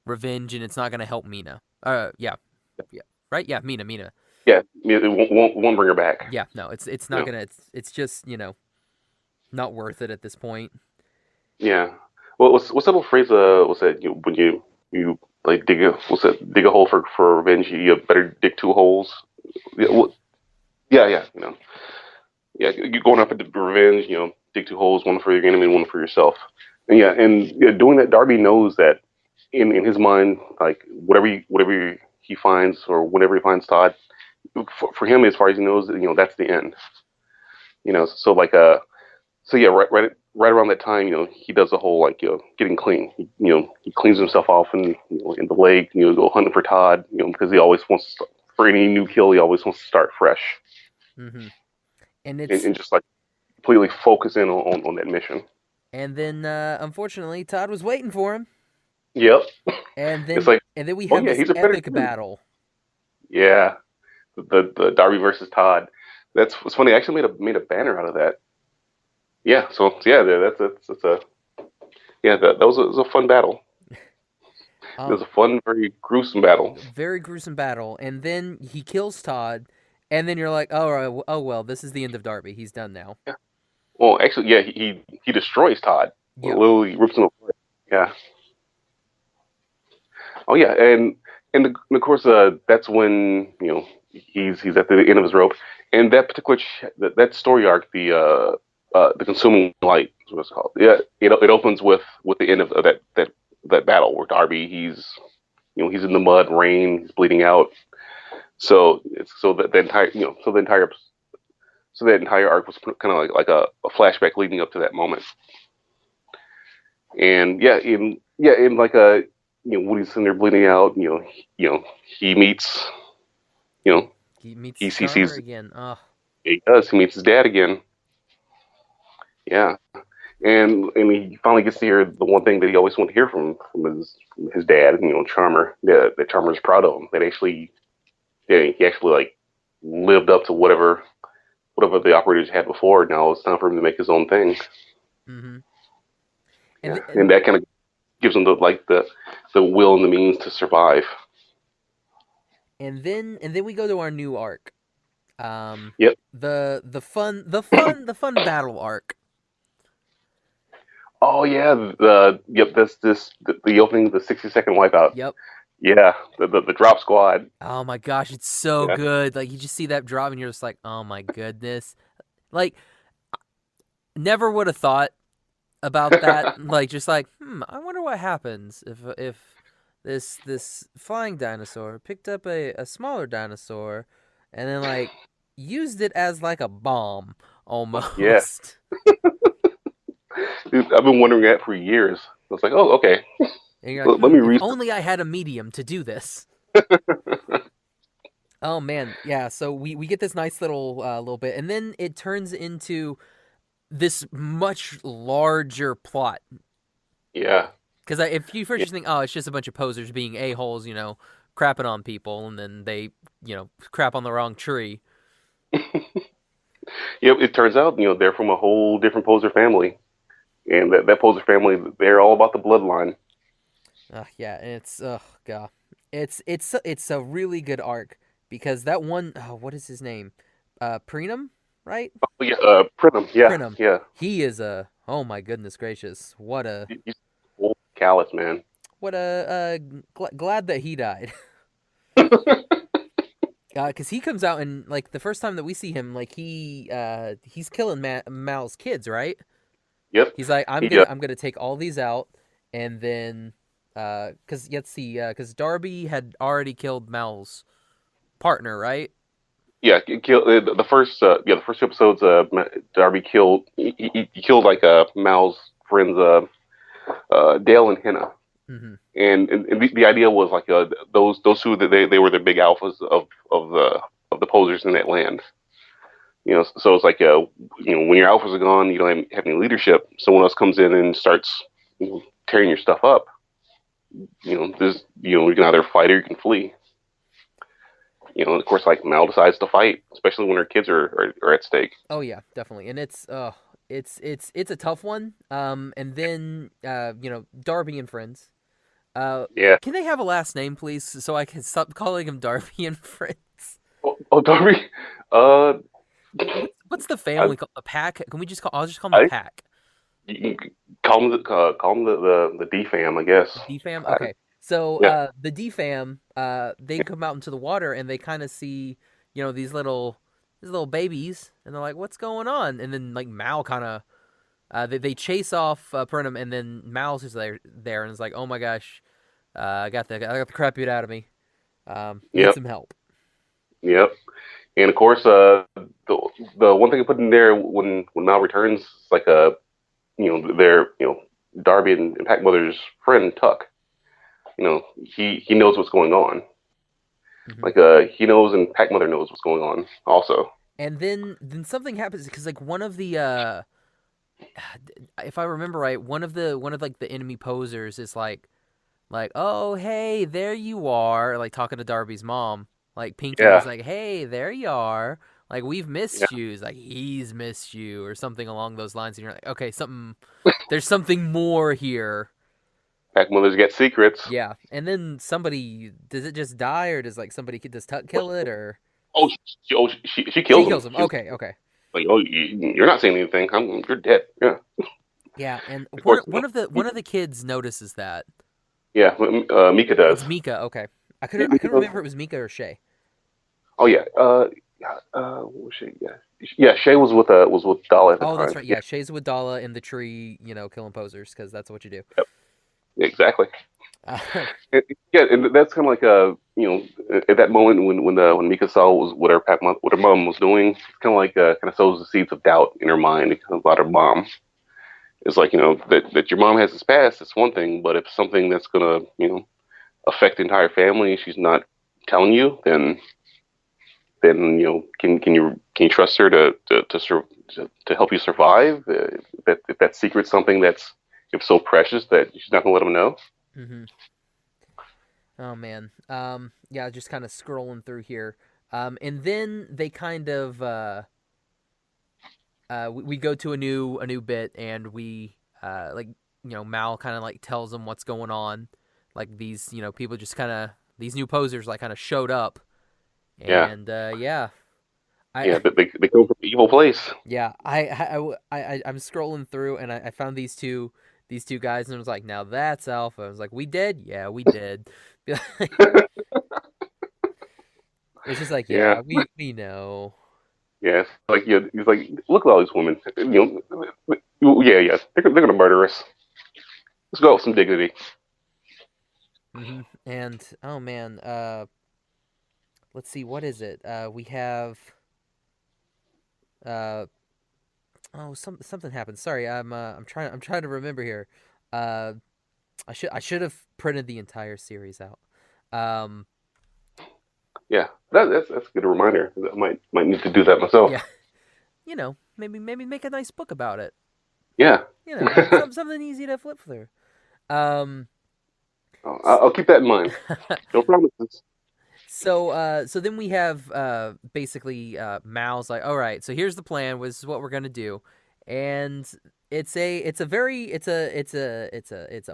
revenge and it's not going to help Mina. Right? Yeah, Mina. Yeah, it won't bring her back. Yeah, no, it's not gonna. It's just not worth it at this point. Yeah. Well, what's that little phrase? What's that? When you like dig a hole for revenge, you better dig 2 holes. Yeah. Yeah. Yeah. You're going up into revenge. Dig 2 holes, one for your enemy, and one for yourself. And doing that, Darby knows that in his mind, like whatever he finds or whenever he finds Todd, for him, as far as he knows, that's the end. So like so yeah, right around that time, he does the whole like getting clean. He cleans himself off in the lake. Go hunting for Todd. Because he always wants for any new kill, he always wants to start fresh. And it's and just like completely focus in on that mission. And then unfortunately, Todd was waiting for him. Yep. And then we have this epic battle. Yeah. The Darby versus Todd. That's what's funny. I actually made a banner out of that. Yeah. So yeah, that was a fun battle. It was a fun, very gruesome battle. Very gruesome battle, and then he kills Todd, and then you're like, oh well, this is the end of Darby. He's done now. Yeah. Well, actually, yeah, he destroys Todd. Yeah. Literally rips him apart. Yeah. Oh yeah, and of course that's when he's at the end of his rope, And that particular that story arc, the Consuming Light is what it's called. Yeah, it opens with the end of that battle where Darbi he's in the mud, rain, he's bleeding out. So the entire that entire arc was kind of like a flashback leading up to that moment. And in like a when he's in there bleeding out, he meets he Charmer sees again. Oh. he does he meets his dad again. Yeah, and he finally gets to hear the one thing that he always wanted to hear from his dad, Charmer. That Charmer's proud of him. That he actually like lived up to whatever the operators had before. Now it's time for him to make his own thing. Mm-hmm. And that kind of gives him the will and the means to survive. And then we go to our new arc. Yep. The fun battle arc. Oh yeah, that's the opening, the 60-second wipeout. Yep. Yeah, the drop squad. Oh my gosh, it's so good. Like you just see that drop and you're just like, oh my goodness. Like never would have thought about that. Like just like, I wonder what happens if this flying dinosaur picked up a smaller dinosaur and then like used it as like a bomb almost. Yeah. Dude, I've been wondering that for years. I was like, oh, okay. And you're like, let me read. If only I had a medium to do this. Oh man, yeah. So we get this nice little bit, and then it turns into this much larger plot. Yeah. Because if you first just think, oh, it's just a bunch of posers being a-holes, crapping on people, and then they, crap on the wrong tree. Yep. It turns out, they're from a whole different poser family. And that poser family, they're all about the bloodline. Yeah, and it's god, it's a really good arc because that one, what is his name? Prenum, right? Oh yeah, Prenum. Yeah, Prenum. Yeah. He is oh my goodness gracious, what a old callous man. What glad that he died. Because he comes out and like the first time that we see him, like he's killing Mal's kids, right? Yep. He's like, I'm gonna take all these out, and then because Darbi had already killed Mal's partner, right? Yeah, the first the first 2 episodes. Darbi killed he killed like Mal's friends, Dale and Henna. Mm-hmm. And the idea was like those 2 that they were the big alphas of the posers in that land. So it's like when your alphas are gone, you don't have any leadership. Someone else comes in and starts tearing your stuff up. You can either fight or you can flee. Of course, like Mal decides to fight, especially when her kids are at stake. Oh yeah, definitely, and it's a tough one. And then Darbi and friends. Yeah. Can they have a last name, please, so I can stop calling him Darbi and friends? Oh, Darbi. What's the family called? The Pack? Can we just call? I'll just call them the Pack. You can call them the D fam, I guess. D fam. Okay. So the D fam, they come out into the water and they kind of see these little babies and they're like, what's going on? And then like Mal kind of they chase off Pernum, and then Mal's just there and is like, oh my gosh, I got the crap beat out of me. Need some help. Yep. And of course, the one thing I put in there when Mal returns, it's like their Darbi and Pack Mother's friend Tuck. He knows what's going on. Mm-hmm. Like he knows, and Pack Mother knows what's going on also. And then something happens because like one of the if I remember right, one of like the enemy posers is like oh hey, there you are, like talking to Darby's mom. Like Pinky was like, hey, there you are. Like, we've missed you. It's like, he's missed you, or something along those lines. And you're like, okay, there's something more here. Pack Mothers get secrets. Yeah. And then somebody, does it just die, or does Tuck kill it, or? Oh, she kills him. She kills him. Okay. Like, oh, you're not saying anything. You're dead. Yeah. Yeah, and one of the kids notices that. Yeah, Mika does. It's Mika. Okay, I couldn't remember if it was Mika or Shay. Oh yeah, what was Shay? Yeah. Shay was with Dala at the Oh, that's time. right. Yeah, Shays with Dala in the tree, killing posers because that's what you do. Yep. Exactly. Uh, Yeah, and that's kind of like at that moment when Mika saw what her mom was doing, it's kind of like kind of sows the seeds of doubt in her mind about her mom. It's like that your mom has this past, it's one thing, but if something that's gonna affect the entire family, she's not telling you, then can you trust her to help you survive? If that secret's something that's if so precious that she's not gonna let them know. hmm Oh man. Yeah, just kind of scrolling through here. And then they kind of we go to a new bit, and we like Mal kind of like tells them what's going on. Like these people just kind of these new posers like kind of showed up, Yeah, and yeah, yeah, I they come from an evil place. yeah I'm scrolling through, and I found these two guys, and I was like, now that's Alpha. I was like, we did, yeah, we did. It's just like, Yeah, yeah, we know. yeah. It's like he's like, look at all these women. Yeah, yeah. They're gonna murder us. Let's go with some dignity. And oh man, let's see, what is it? We have uh oh, something happened. Sorry, I'm trying to remember here. Uh, I should have printed the entire series out. Um, Yeah, that's a good reminder. I might need to do that myself. yeah, maybe make a nice book about it. Yeah. Something easy to flip through. Um, I'll keep that in mind. No promises. so then we have basically Mal's like, all right, so here's the plan. This is what we're gonna do, and it's a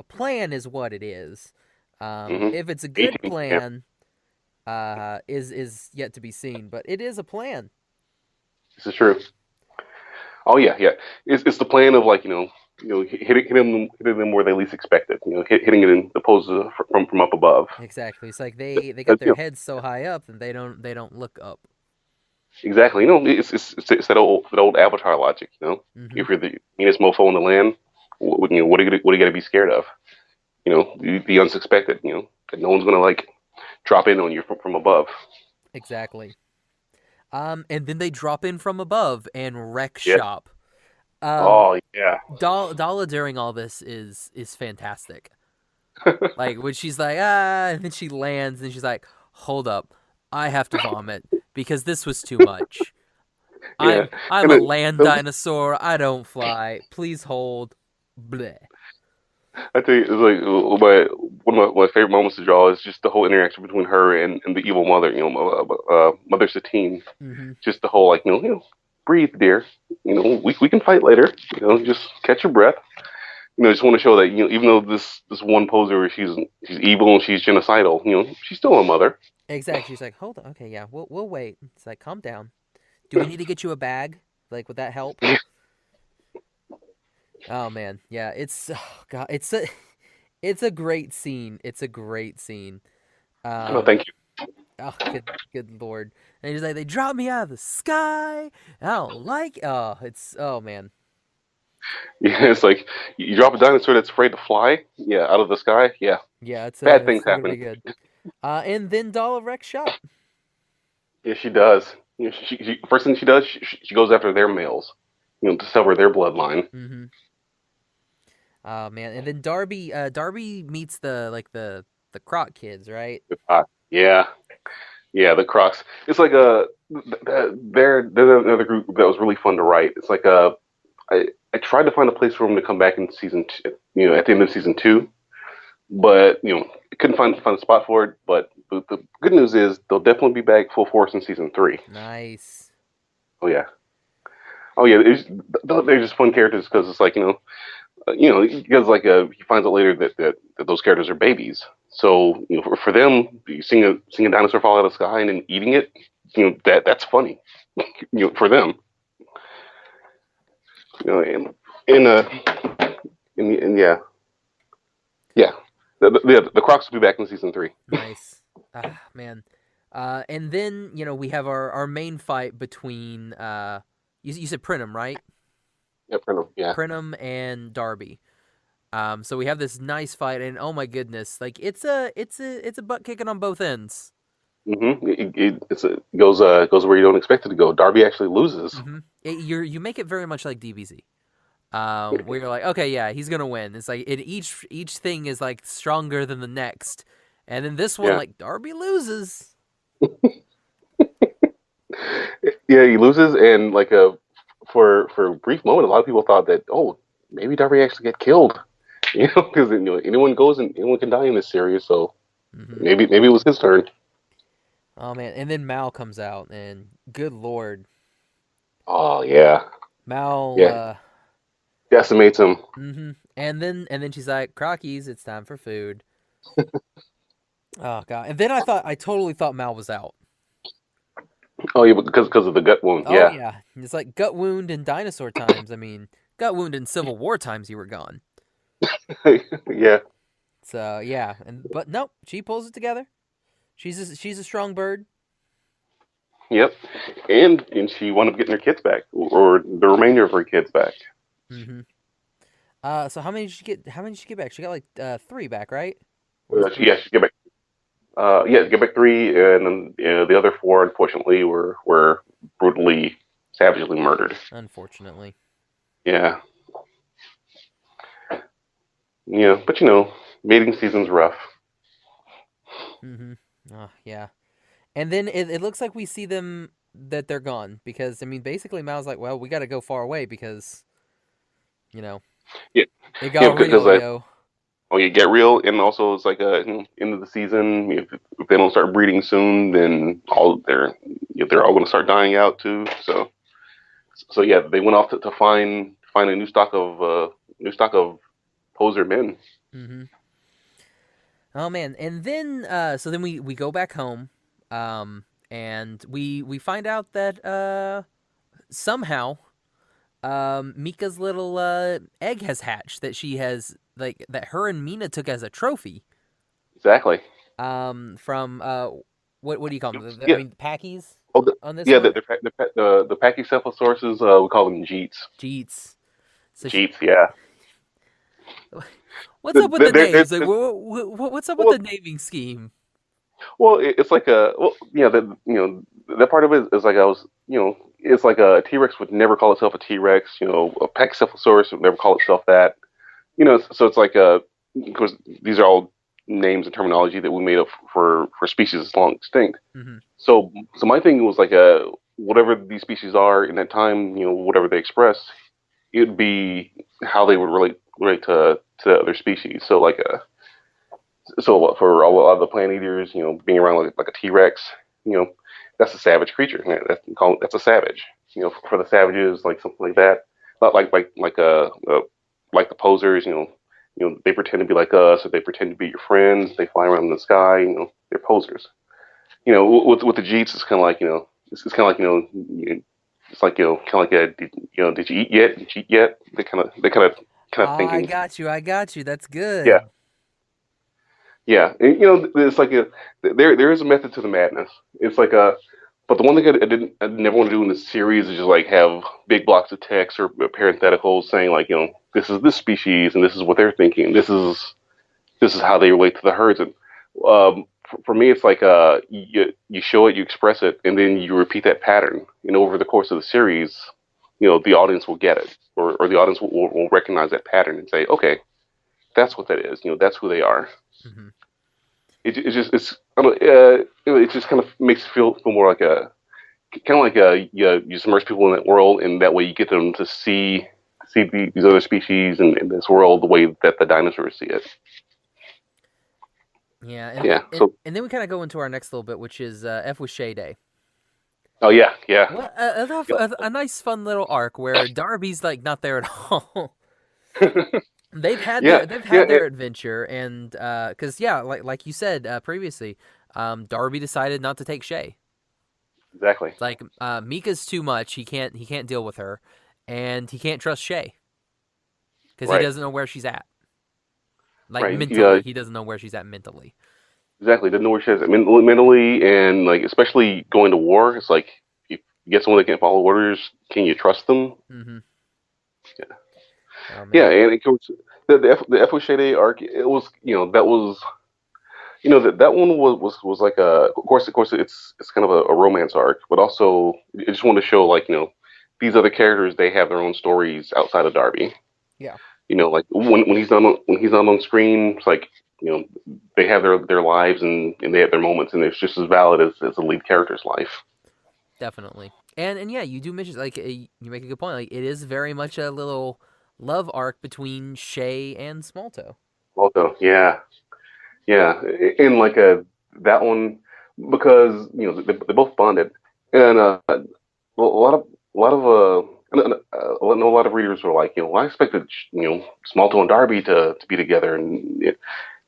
plan is what it is. Mm-hmm. If it's a good 18. Yeah, plan, is yet to be seen, but it is a plan. this is true. Oh yeah, yeah. It's the plan of like hitting them where they least expect it. Hitting it in the poses from up above. Exactly. It's like they got But, their heads so high up that they don't look up. exactly. It's that old Avatar logic. hmm If you're the meanest mofo in the land, what are you gonna be scared of? The unsuspected. That no one's gonna like drop in on you from above. Exactly. And then they drop in from above and wreck Yeah. shop. Um, Oh yeah. Dala during all this is fantastic. Like when she's like and then she lands and she's like, hold up, I have to vomit because this was too much. Yeah. I'm And a then, land dinosaur. I don't fly. Please hold. Bleh. I tell you, it's like one of my favorite moments to draw is just the whole interaction between her and the evil mother. Mother Satine. hmm Just the whole like breathe, dear. We can fight later. Just catch your breath. Just want to show that even though this one poser she's evil and she's genocidal, she's still a mother. Exactly. She's like, hold on. Okay, yeah, we'll wait. It's like, calm down. Do we need to get you a bag? Like, would that help? Oh man, yeah. God, it's a great scene. It's a great scene. Oh, Um, thank you. oh, good lord. And he's like, they dropped me out of the sky. I don't like. Oh man. Yeah, it's like you drop a dinosaur that's afraid to fly. Yeah, out of the sky. Yeah, Yeah, bad it's things not gonna be happen. good. And then Doll of Rex shop. Yeah, she does. First thing she does, she goes after their males. To sever their bloodline. Mm-hmm. Oh man, and then Darby meets the Croc kids, right? Yeah, yeah, the Crocs. It's like they're another group that was really fun to write. It's like I tried to find a place for them to come back in season two, at the end of season two, but couldn't find a spot for it. But the good news is they'll definitely be back full force in season three. Nice. Oh yeah, oh yeah. They're just fun characters because it's like because like he finds out later that those characters are babies. So for them, seeing a dinosaur fall out of the sky and then eating it, that's funny. For them, and and yeah, yeah. The Crocs will be back in season three. Nice. Ah, man. And then we have our main fight between you said Prinham, right? Yeah, Prinham. Yeah. Prinham and Darbi. So we have this nice fight, and oh my goodness, like it's a butt kicking on both ends. Mm-hmm. It goes where you don't expect it to go. Darby actually loses. Mm-hmm. You make it very much like DBZ. Where you're like, okay, yeah, he's gonna win. It's like each thing is like stronger than the next, and then this one, like Darby loses. Yeah, he loses, and like for a brief moment, a lot of people thought that maybe Darby actually get killed, because anyone can die in this series, so maybe it was his turn. Oh man, and then Mal comes out, and good lord, Oh yeah, Mal, decimates him. And then she's like, Crockies, it's time for food. Oh god, and then I totally thought Mal was out. Oh yeah, because of the gut wound. Oh yeah, it's like gut wound in dinosaur times. I mean, gut wound in Civil War times. You were gone. Yeah. So yeah, but nope, she pulls it together. She's a strong bird. Yep, and she wound up getting her kids back, or the remainder of her kids back. So how many did she get? How many did she get back? She got like 3 back, right? She get back. Get back 3, and then the other 4, unfortunately, were brutally, savagely murdered. Unfortunately. Yeah. Yeah, but mating season's rough. Oh, yeah. And then it looks like we see them that they're gone because I mean basically Mal's like, well, we got to go far away because Yeah. It got real, you get real, and also it's like end of the season. If they don't start breeding soon, then they're all going to start dying out too. So yeah, they went off to find a new stock of poser men. Oh man, and then so then we go back home, and we find out that somehow Mika's little egg has hatched that she has that her and Mina took as a trophy. Exactly. From what do you call them? I mean Packies. On this one? The Pachycephalosauruses, we call them Jeets. Jeets. So Jeets, yeah. What's up with the names? Like, what's up with the naming scheme? Well, it's like that part of it is like it's like a T-Rex would never call itself a T-Rex. A Pachycephalosaurus would never call itself that. So it's like of course these are all names and terminology that we made up for species that's long extinct. So my thing was like whatever these species are in that time, whatever they express, it would be how they would relate to other species. So for a lot of the plant eaters, being around like a T-Rex, that's a savage creature. That's a savage. For the savages, like something like that, not like the posers. They pretend to be like us, or they pretend to be your friends. They fly around in the sky. They're posers. With the Jeets, it's kind of like it's kind of like it's like kind of like did you eat yet? Did you eat yet? They kind of thinking. I got you. That's good. Yeah. Yeah, and, it's like there is a method to the madness. It's like but the one thing I never want to do in this series is just like have big blocks of text or parentheticals saying like this is this species and this is what they're thinking. This is how they relate to the herds. And for me, it's like you show it, you express it, and then you repeat that pattern. Over the course of the series, the audience will get it, or the audience will recognize that pattern and say, okay, that's what that is. That's who they are. It just kind of makes it feel more like you submerge people in that world, and that way you get them to see these other species in this world the way that the dinosaurs see it. Yeah, and then we kind of go into our next little bit, which is F with Shay Day. Oh yeah. Well, a nice fun little arc where Darby's like not there at all. They've had their adventure, and because like you said previously, Darby decided not to take Shay. Exactly. It's like Mika's too much. He can't deal with her, and he can't trust Shay because he doesn't know where she's at. Mentally, he doesn't know where she's at mentally. Exactly. Doesn't know where she is mentally, and like especially going to war. It's like if you get someone that can't follow orders, can you trust them? Mm-hmm. Yeah. Oh Yeah, man. and it goes the F arc. It was that was that one was like of course it's kind of a romance arc, but also it just wanted to show like these other characters, they have their own stories outside of Darby. Yeah. Like when he's not on screen, it's like they have their lives, and they have their moments, and it's just as valid as the lead character's life. Definitely. And yeah, you do mention like you make a good point. Like it is very much a little love arc between Shay and Smalltoe. Also, yeah, yeah, in like that one, because they both bonded, and a lot of I know a lot of readers were like, I expected Smalltoe and Darby to be together,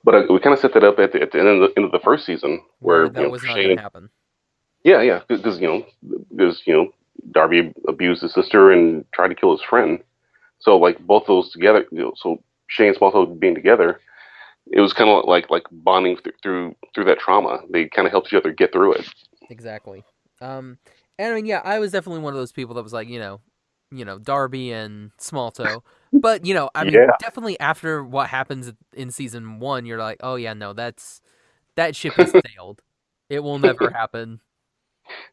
but we kind of set that up at the end of the first season Where where that was not going Shane, to happen. yeah, because Darby abused his sister and tried to kill his friend, so like both those together, so Shane and Smalltoe being together, it was kind of like bonding through that trauma. They kind of helped each other get through it. Exactly. Um, and I mean, yeah, I was definitely one of those people that was like, Darby and Smalltoe. But I mean, Yeah, definitely after what happens in season one, you're like, oh yeah, no, that ship has sailed. It will never happen.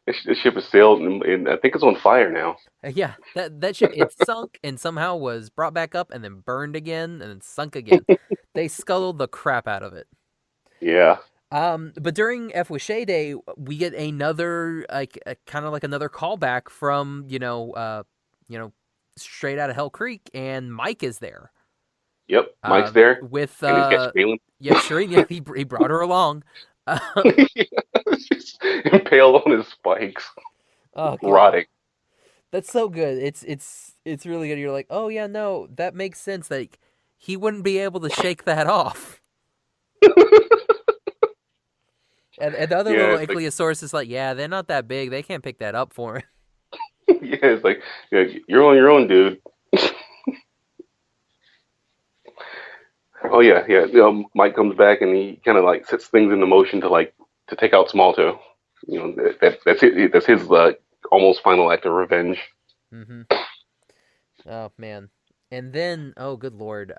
this ship has sailed, and I think it's on fire now. Yeah, that ship, it sunk and somehow was brought back up and then burned again and then sunk again. They scuttled the crap out of it. Yeah, But during F with Shay Day, we get another like kind of like another callback from you know, straight out of Hell Creek, and Mike is there. yep. Mike's there, With and he's got Balin. yeah, Shireen, yeah, he brought her along. Just impaled on his spikes, Oh god, rotting. that's so good. It's really good. You're like, oh yeah, no, that makes sense. Like he wouldn't be able to shake that off. And the other Yeah, little it's like Ichthyosaurus is like, yeah, they're not that big. They can't pick that up for him. yeah, it's like you're on your own, dude. Oh yeah, yeah. Mike comes back and he kind of like sets things into motion to take out Smalltoe. That's his almost final act of revenge. Mm-hmm. Oh man. And then, oh good lord,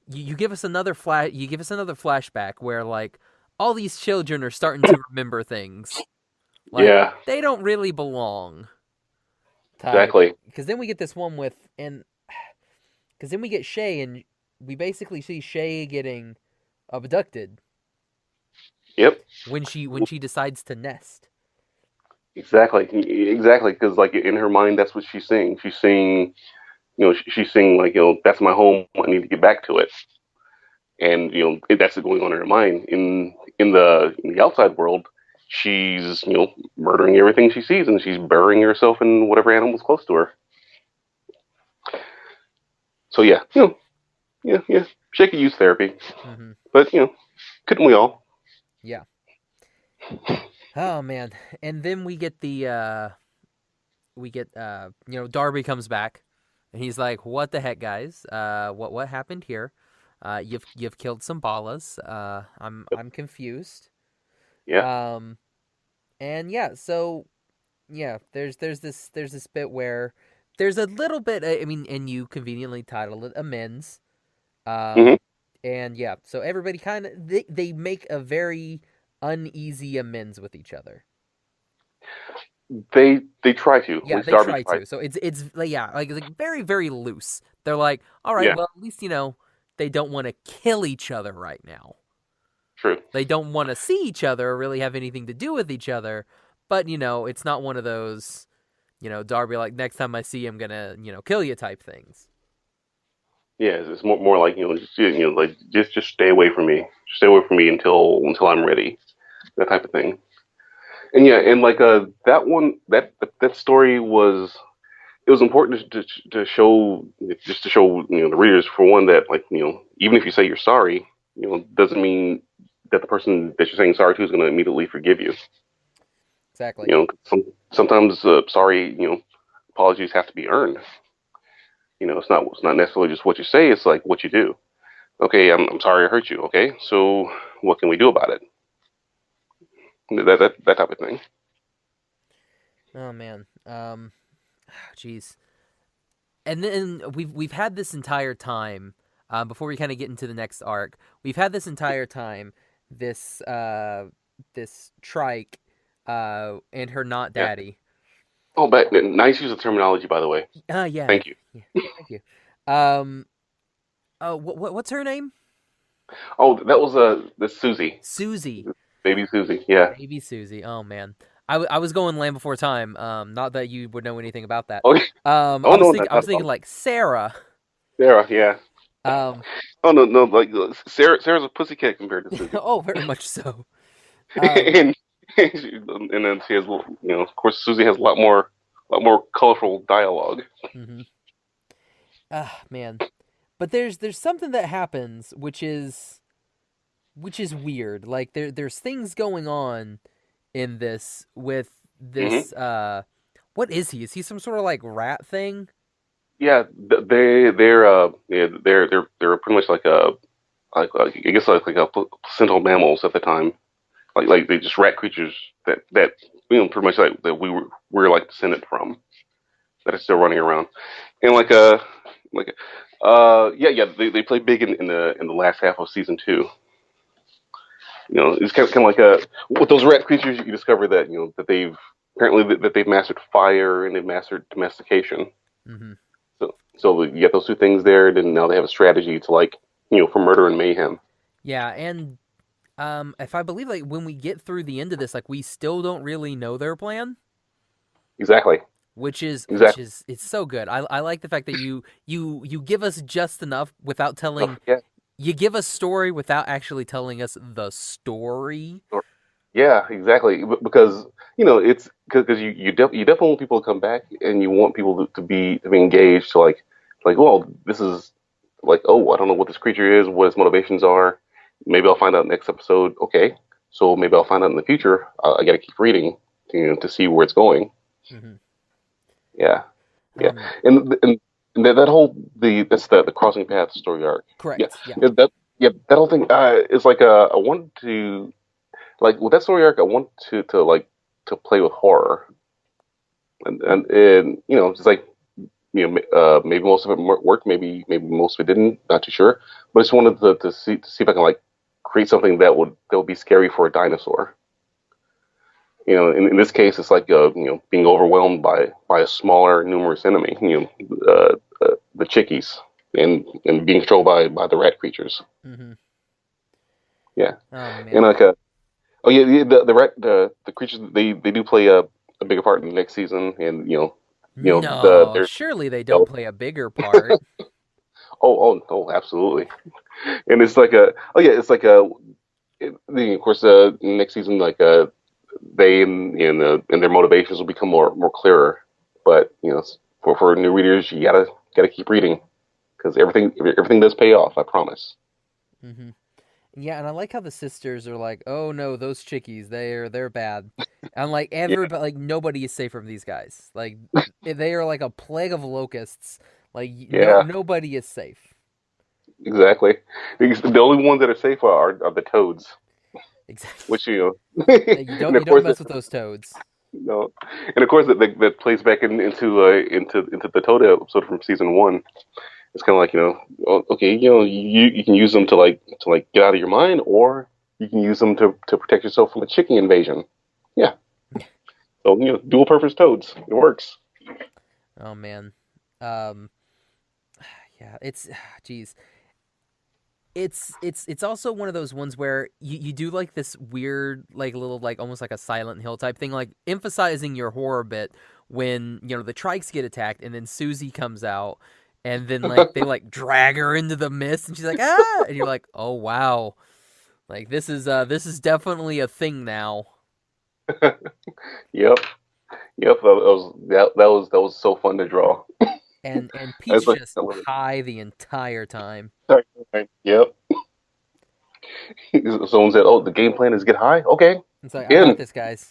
you give us another you give us another flashback where like all these children are starting to remember things. Like Yeah, they don't really belong. Type. exactly. Because then we get this one with and because then we get Shay and we basically see Shay getting abducted Yep, when she decides to nest. exactly. Because like in her mind, that's what she's saying. She's saying, she's saying like, that's my home. I need to get back to it. And that's going on in her mind. In the outside world, she's murdering everything she sees, and she's burying herself in whatever animal's close to her. So yeah, yeah. She could use therapy, Mm-hmm. but couldn't we all? Yeah. Oh man. And then we get Darby comes back and he's like, "What the heck, guys? What happened here? You've killed some ballas. I'm confused." Yeah, Um and yeah, so yeah, there's this bit where there's a little bit I mean, and you conveniently title it amends. hmm Um and yeah, so everybody kind of they make a very uneasy amends with each other. they try to. At Yeah, least they Darby try tries. to. So it's like yeah, like very very loose. They're like, all right, Yeah, well at least they don't want to kill each other right now. true. They don't want to see each other or really have anything to do with each other. But it's not one of those, Darby like next time I see him gonna kill you type things. Yeah, it's more like like just stay away from me. Just stay away from me until I'm ready. That type of thing. And yeah, and like that one that story was it was important to show just to show the readers for one that like even if you say you're sorry doesn't mean that the person that you're saying sorry to is going to immediately forgive you. Exactly. Sometimes sorry apologies have to be earned. It's not necessarily just what you say. It's like what you do. Okay, I'm sorry I hurt you. Okay, so what can we do about it? that type of thing. Oh man, jeez. And then we've had this entire time, before we kind of get into the next arc, we've had this entire time this trike, and her not daddy. Oh, but nice use of terminology, by the way. Yeah. Thank you. Yeah, thank you. What's her name? Oh, that was the Susie. Susie. Baby Susie. Yeah. Baby Susie. Oh man. I was going Land Before Time. Not that you would know anything about that. Okay. I was thinking like Sarah. Sarah, yeah. Um. Oh no, like Sarah's a pussycat compared to Susie. Oh, very much so. And and then she has, of course, Susie has a lot more colorful dialogue. Mm-hmm. Man. But there's something that happens which is weird. Like there's things going on in this with this what is he? Is he some sort of like rat thing? Yeah, they're pretty much like I guess like a placental mammals at the time. Like they just rat creatures that pretty much like that we're like descended from, that are still running around. And yeah, they play big in the last half of season 2. It's kind of like with those rat creatures, you discover that that they've apparently that they've mastered fire and they've mastered domestication. Mm-hmm. So you get those two things there. Then now they have a strategy to for murder and mayhem. Yeah, and if I believe, like, when we get through the end of this, like, we still don't really know their plan. Exactly. Which is it's so good. I like the fact that you give us just enough without telling. Yeah. You give us story without actually telling us the story. Yeah, exactly. Because it's because you definitely want people to come back, and you want people to be engaged. So well, this is like, oh, I don't know what this creature is, what its motivations are. Maybe I'll find out next episode. Okay, so maybe I'll find out in the future. I got to keep reading to see where it's going. Mm-hmm. Yeah, and that whole that's the crossing paths story arc. Correct. Yeah. That whole thing is like I wanted to with that story arc. I want to play with horror, and just like maybe most of it worked, maybe most of it didn't. Not too sure, but I just wanted to see if I can create something that would be scary for a dinosaur. In this case, it's like being overwhelmed by a smaller, numerous enemy. The chickies, and being controlled by the rat creatures. Mm-hmm. Yeah, oh, man. And the creatures they do play a bigger part in the next season, and no, surely they don't play a bigger part. oh, absolutely. And it's like of course next season they and their motivations will become more clearer. But for new readers, you gotta keep reading, because everything does pay off. I promise. Mm-hmm. Yeah, and I like how the sisters are like, "Oh no, those chickies, they're bad." And everybody, like, nobody is safe from these guys. Like, they are like a plague of locusts. Like, nobody is safe. Exactly. The only ones that are safe are the toads. Exactly. Which you don't mess with those toads. No, and of course that plays back into the toad episode from season 1. It's kind of like okay, you can use them to get out of your mind, or you can use them to protect yourself from a chicken invasion. Yeah. So dual purpose toads. It works. Oh man. Yeah, it's geez. It's also one of those ones where you do like this weird little almost like a Silent Hill type thing, like emphasizing your horror bit when the trikes get attacked and then Susie comes out and then they drag her into the mist and she's like, ah, and you're like, oh wow, this is definitely a thing now. Yep. That was so fun to draw. And Pete's just high the entire time. Yep. Someone said, "Oh, the game plan is get high." Okay. It's like, I got this, guys.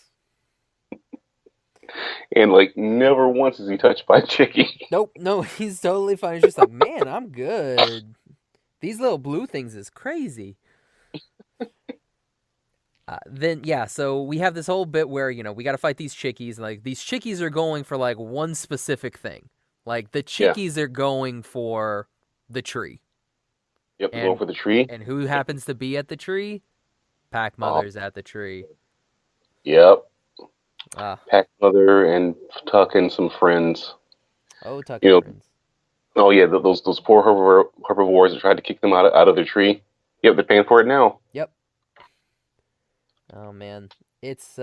And never once is he touched by Chicky. Nope, no, he's totally fine. He's just like, man, I'm good. These little blue things is crazy. Then yeah, so we have this whole bit where we got to fight these chickies, and like these chickies are going for like one specific thing. Like the Yeah. chickies are going for the tree. Yep. Going And for the tree. and who happens to be at the tree? Pack Mother's at the tree. Yep. Ah. Pack Mother and Tuck and some friends. Oh, Tuck You and know. friends. Oh yeah, those poor herbivores that tried to kick them out of their tree. Yep, they're paying for it now. Yep. Oh man, it's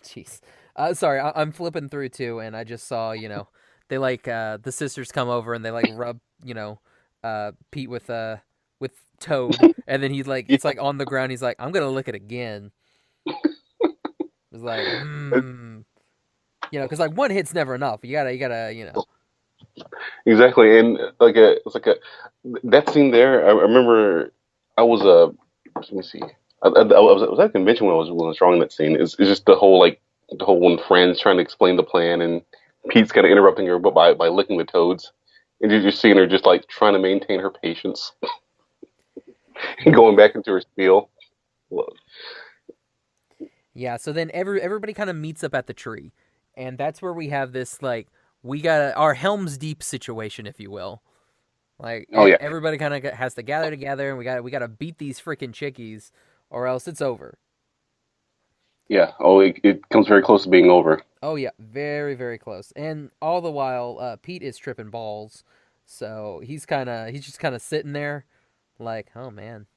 jeez. Sorry, I'm flipping through too, and I just saw they like the sisters come over and they like rub Pete with Toad, and then he's like Yeah. it's like on the ground. He's like, I'm gonna lick it again. It's like because like one hit's never enough. You gotta. Exactly, and it's like a that scene there. I remember I was let me see. I was at a convention when I was drawing that scene. It's just the whole when friends trying to explain the plan and Pete's kind of interrupting her, but by licking the toads, and you're just seeing her just like trying to maintain her patience and going back into her spiel. Yeah, so then everybody kind of meets up at the tree, and that's where we have this like we got our Helm's Deep situation, if you will. Like Oh yeah, everybody kind of has to gather together, and we got to beat these freaking chickies, or else it's over. yeah. Oh, it comes very close to being over. Oh yeah, very very close. And all the while, Pete is tripping balls, so he's just kind of sitting there, like, oh man.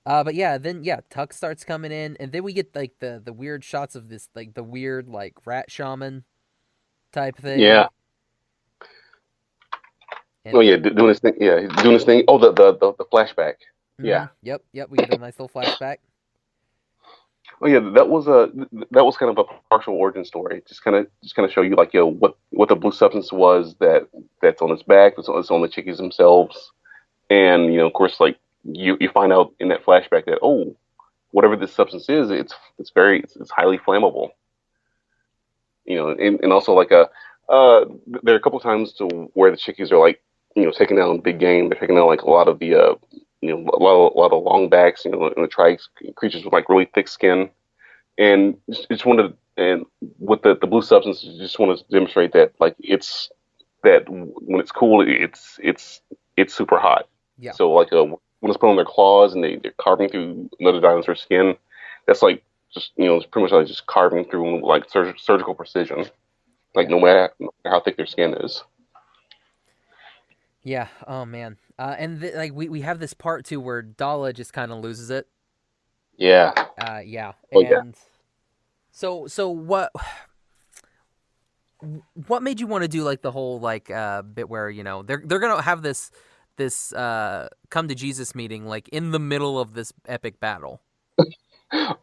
Um, but yeah, then yeah, Tuck starts coming in, and then we get like the weird shots of this like the weird like rat shaman type thing. Yeah. And Oh yeah, doing this thing. Yeah, he's doing this thing. Oh, the flashback. Yeah. yep, we get a nice little flashback. Oh yeah, that was kind of a partial origin story. Just kind of show you like what the blue substance was that's on its back, that's on the chickies themselves, and of course like you find out in that flashback that whatever this substance is, it's highly flammable. And also like there are a couple times to where the chickies are like taking down big game. They're taking down like a lot of the a lot of longbacks, and the trikes creatures with like really thick skin, and just wanted and with the blue substance, just want to demonstrate that like it's that when it's cool, it's super hot. Yeah, So like when it's put on their claws and they're carving through another dinosaur's skin, that's like just it's pretty much like just carving through like surgical precision. Like yeah, no matter how thick their skin is. yeah. Oh man. And like we have this part too where Dala just kind of loses it. Yeah. Yeah, Oh yeah. and so what made you want to do like the whole like bit where they're gonna have this come to Jesus meeting like in the middle of this epic battle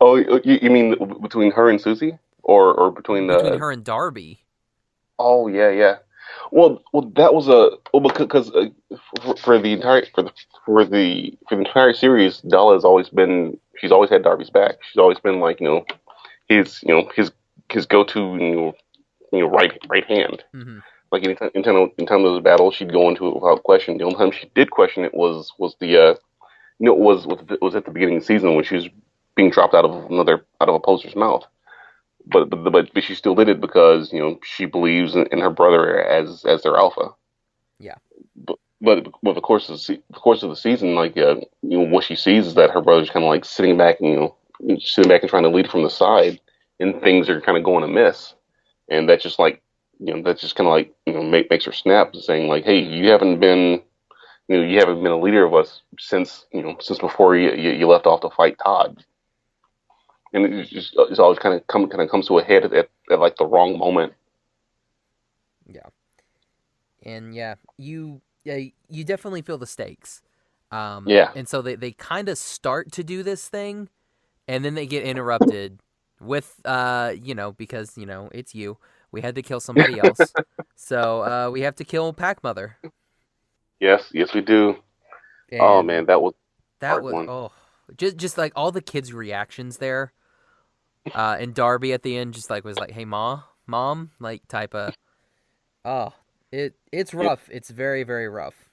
Oh, you mean between her and Susie, or between between her and Darby? Oh yeah, yeah. Well, that was a well because for the entire for the entire series, Dalla has always been she's always had Darby's back. She's always been like his his go to right hand. Mm-hmm. Like anytime there was a battle, she'd go into it without question. The only time she did question it was the was at the beginning of the season when she was being dropped out of a poster's mouth. But she still did it because she believes in her brother as their alpha. Yeah, But with the course of the season, like what she sees is that her brother's kind of like sitting back and sitting back and trying to lead from the side, and things are kind of going amiss, and that's just like that's just kind of like makes her snap, saying like, hey, you haven't been a leader of us since before you left off to fight Todd. And it's always kind of comes to a head at like the wrong moment. yeah, and you definitely feel the stakes. Yeah. And so they kind of start to do this thing, and then they get interrupted with because it's you. We had to kill somebody else, so we have to kill Pack Mother. Yes, we do. Oh And man, that was that part was one. just like all the kids' reactions there. And Darby at the end just like was like, "Hey, mom," like type of. Oh, it's Yeah. rough. It's very very rough.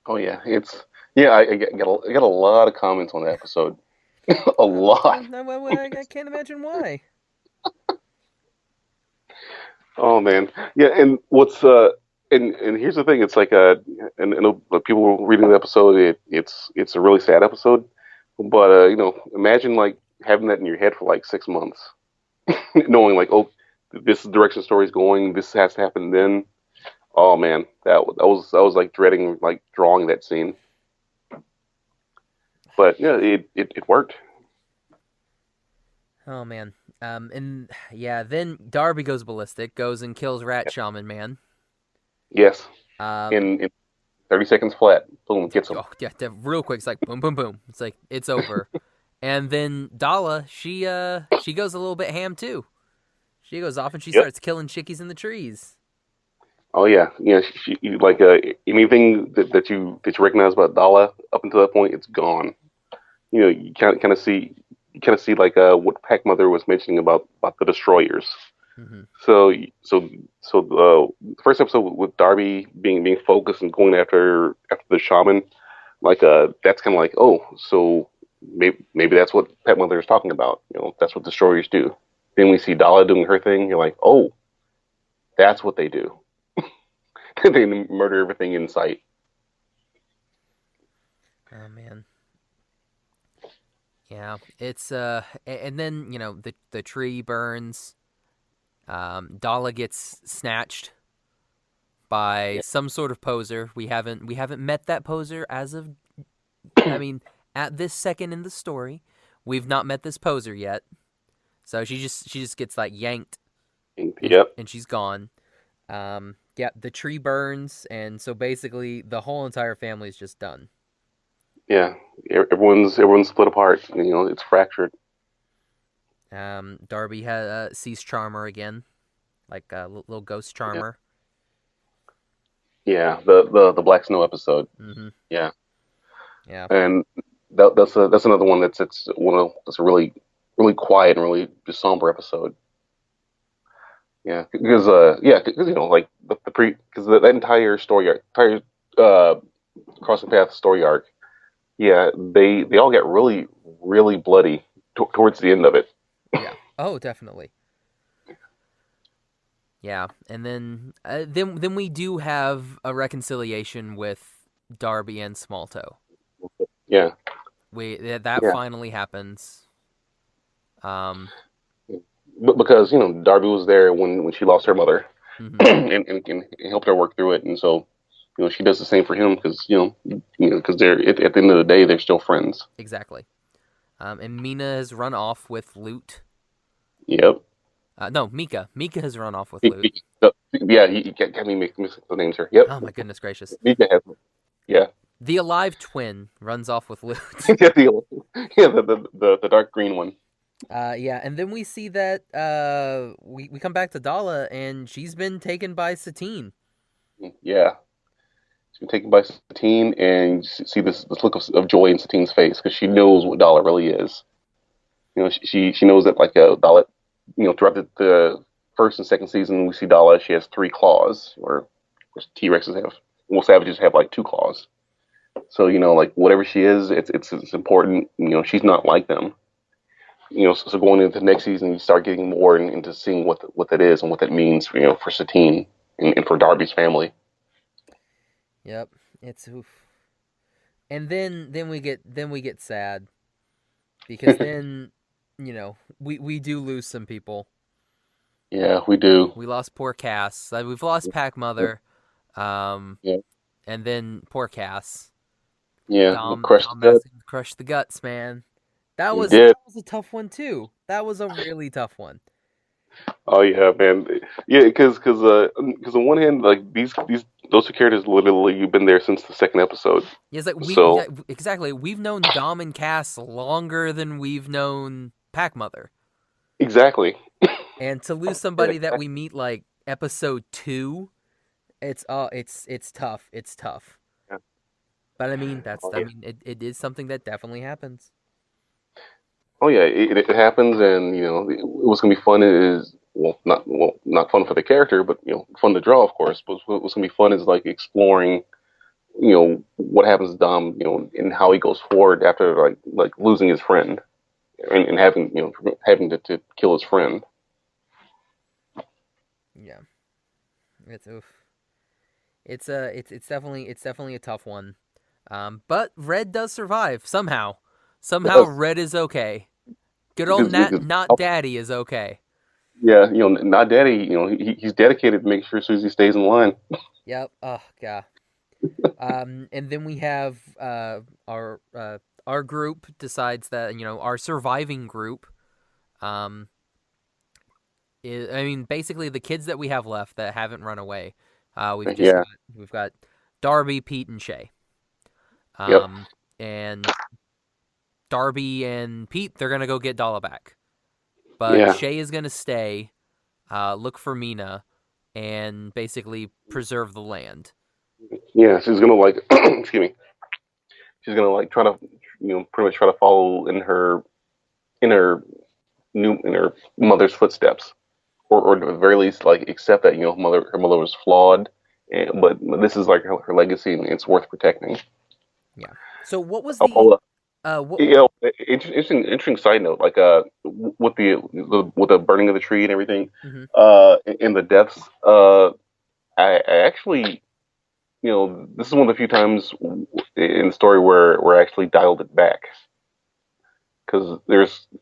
Oh yeah, I got a lot of comments on the episode. A lot. I can't imagine why. Oh man, yeah. And and here's the thing. It's like and people were reading the episode. It's a really sad episode. But imagine like having that in your head for like 6 months, knowing like, oh, this is the direction the story's going. This has to happen then. Oh man, that was like dreading like drawing that scene. But yeah, it worked. Oh man. And yeah, then Darby goes ballistic, goes and kills Rat Shaman Man. Yes, Um, in 30 seconds flat, boom, gets him. oh yeah, real quick. It's like boom, boom, boom. It's like it's over. And then Dala, she goes a little bit ham too. She goes off and she Yep. starts killing chickies in the trees. Oh yeah, yeah. Like anything that you recognize about Dala up until that point, it's gone. You kind of see like what Pac Mother was mentioning about the destroyers. Mm-hmm. So the first episode with Darby being focused and going after the shaman, like that's kind of like, oh, so maybe that's what Pet Mother is talking about. That's what destroyers do. Then we see Dala doing her thing. You're like, oh, that's what they do. They murder everything in sight. Oh man. Yeah, it's and then the tree burns. Dala gets snatched by some sort of poser. We haven't met that poser as of I mean, at this second in the story, we've not met this poser yet. So she just gets like yanked. Yep. And she's gone. Yeah, the tree burns, and so basically the whole entire family is just done. Yeah. Everyone's split apart. It's fractured. Darby sees Charmer again, like a little ghost Yeah. Charmer. Yeah. The Black Snow episode. Mm-hmm. Yeah. Yeah. And that's another one that's a really quiet and really just somber episode. Yeah, because like the pre because that entire story arc, entire uh crossing path story arc. Yeah, they all get really bloody towards the end of it. Yeah. Oh, definitely. Yeah, and then we do have a reconciliation with Darby and Smalltoe. Yeah, That yeah. finally happens. But because Darby was there when she lost her mother, Mm-hmm. and helped her work through it, and so she does the same for him because because they're at the end of the day they're still friends. Exactly. And Mina has run off with Loot. Yep. No, Mika. Mika has run off with Loot. Yeah, he got me mixing the names here. Yep. Oh my goodness gracious. Mika has. Yeah. The alive twin runs off with Loot. Yeah, the dark green one. Yeah, and then we see that we come back to Dala, and she's been taken by Satine. Yeah, she's been taken by Satine, and you see this look of joy in Satine's face because she knows what Dala really is. She knows that like Dala, throughout the first and second season, we see Dala. She has 3 claws, where T-Rexes have, well, savages have like 2 claws. So like whatever she is, it's important. She's not like them. So going into the next season, you start getting more into seeing what that is and what that means, for Satine and for Darby's family. Yep, it's oof. And then we get sad because then we do lose some people. Yeah, we do. We lost poor Cass. We've lost Pac Mother, Yeah. and then poor Cass. Yeah, Dom crushed the guts, man. That was a tough one too. That was a really tough one. Oh yeah, man. Yeah, because on one hand, like those 2 characters, literally, you've been there since the second episode. Yeah, it's like So exactly. We've known Dom and Cass longer than we've known Pac Mother. exactly. And to lose somebody that we meet like episode 2, it's tough. It's tough. Yeah. But I mean, Oh, yeah. it is something that definitely happens. Oh yeah, it happens, and what's gonna be fun is not fun for the character, but fun to draw, of course. But what's gonna be fun is like exploring what happens to Dom, and how he goes forward after like losing his friend and having having to kill his friend. Yeah, it's oof. It's definitely a tough one. But Red does survive somehow. Somehow Red is okay. Good old not Daddy is okay. Yeah, not Daddy. He's dedicated to make sure Susie stays in line. Yep. Oh god. And then we have our group decides that our surviving group, um, I mean basically the kids that we have left that haven't run away. Yeah. We've got Darby, Pete, and Shay. Yep. And Darby and Pete, they're gonna go get Dala back, but Yeah. Shay is gonna stay, look for Mina, and basically preserve the land. Yeah. She's gonna like, excuse me. She's gonna like try to, pretty much try to follow in her in her mother's footsteps, or at the very least like accept that her mother was flawed, but this is like her legacy and it's worth protecting. Yeah. So what was I'll, what? interesting side note, like with the burning of the tree and everything, Mm-hmm. in the deaths, I actually, this is one of the few times in the story where I actually dialed it back because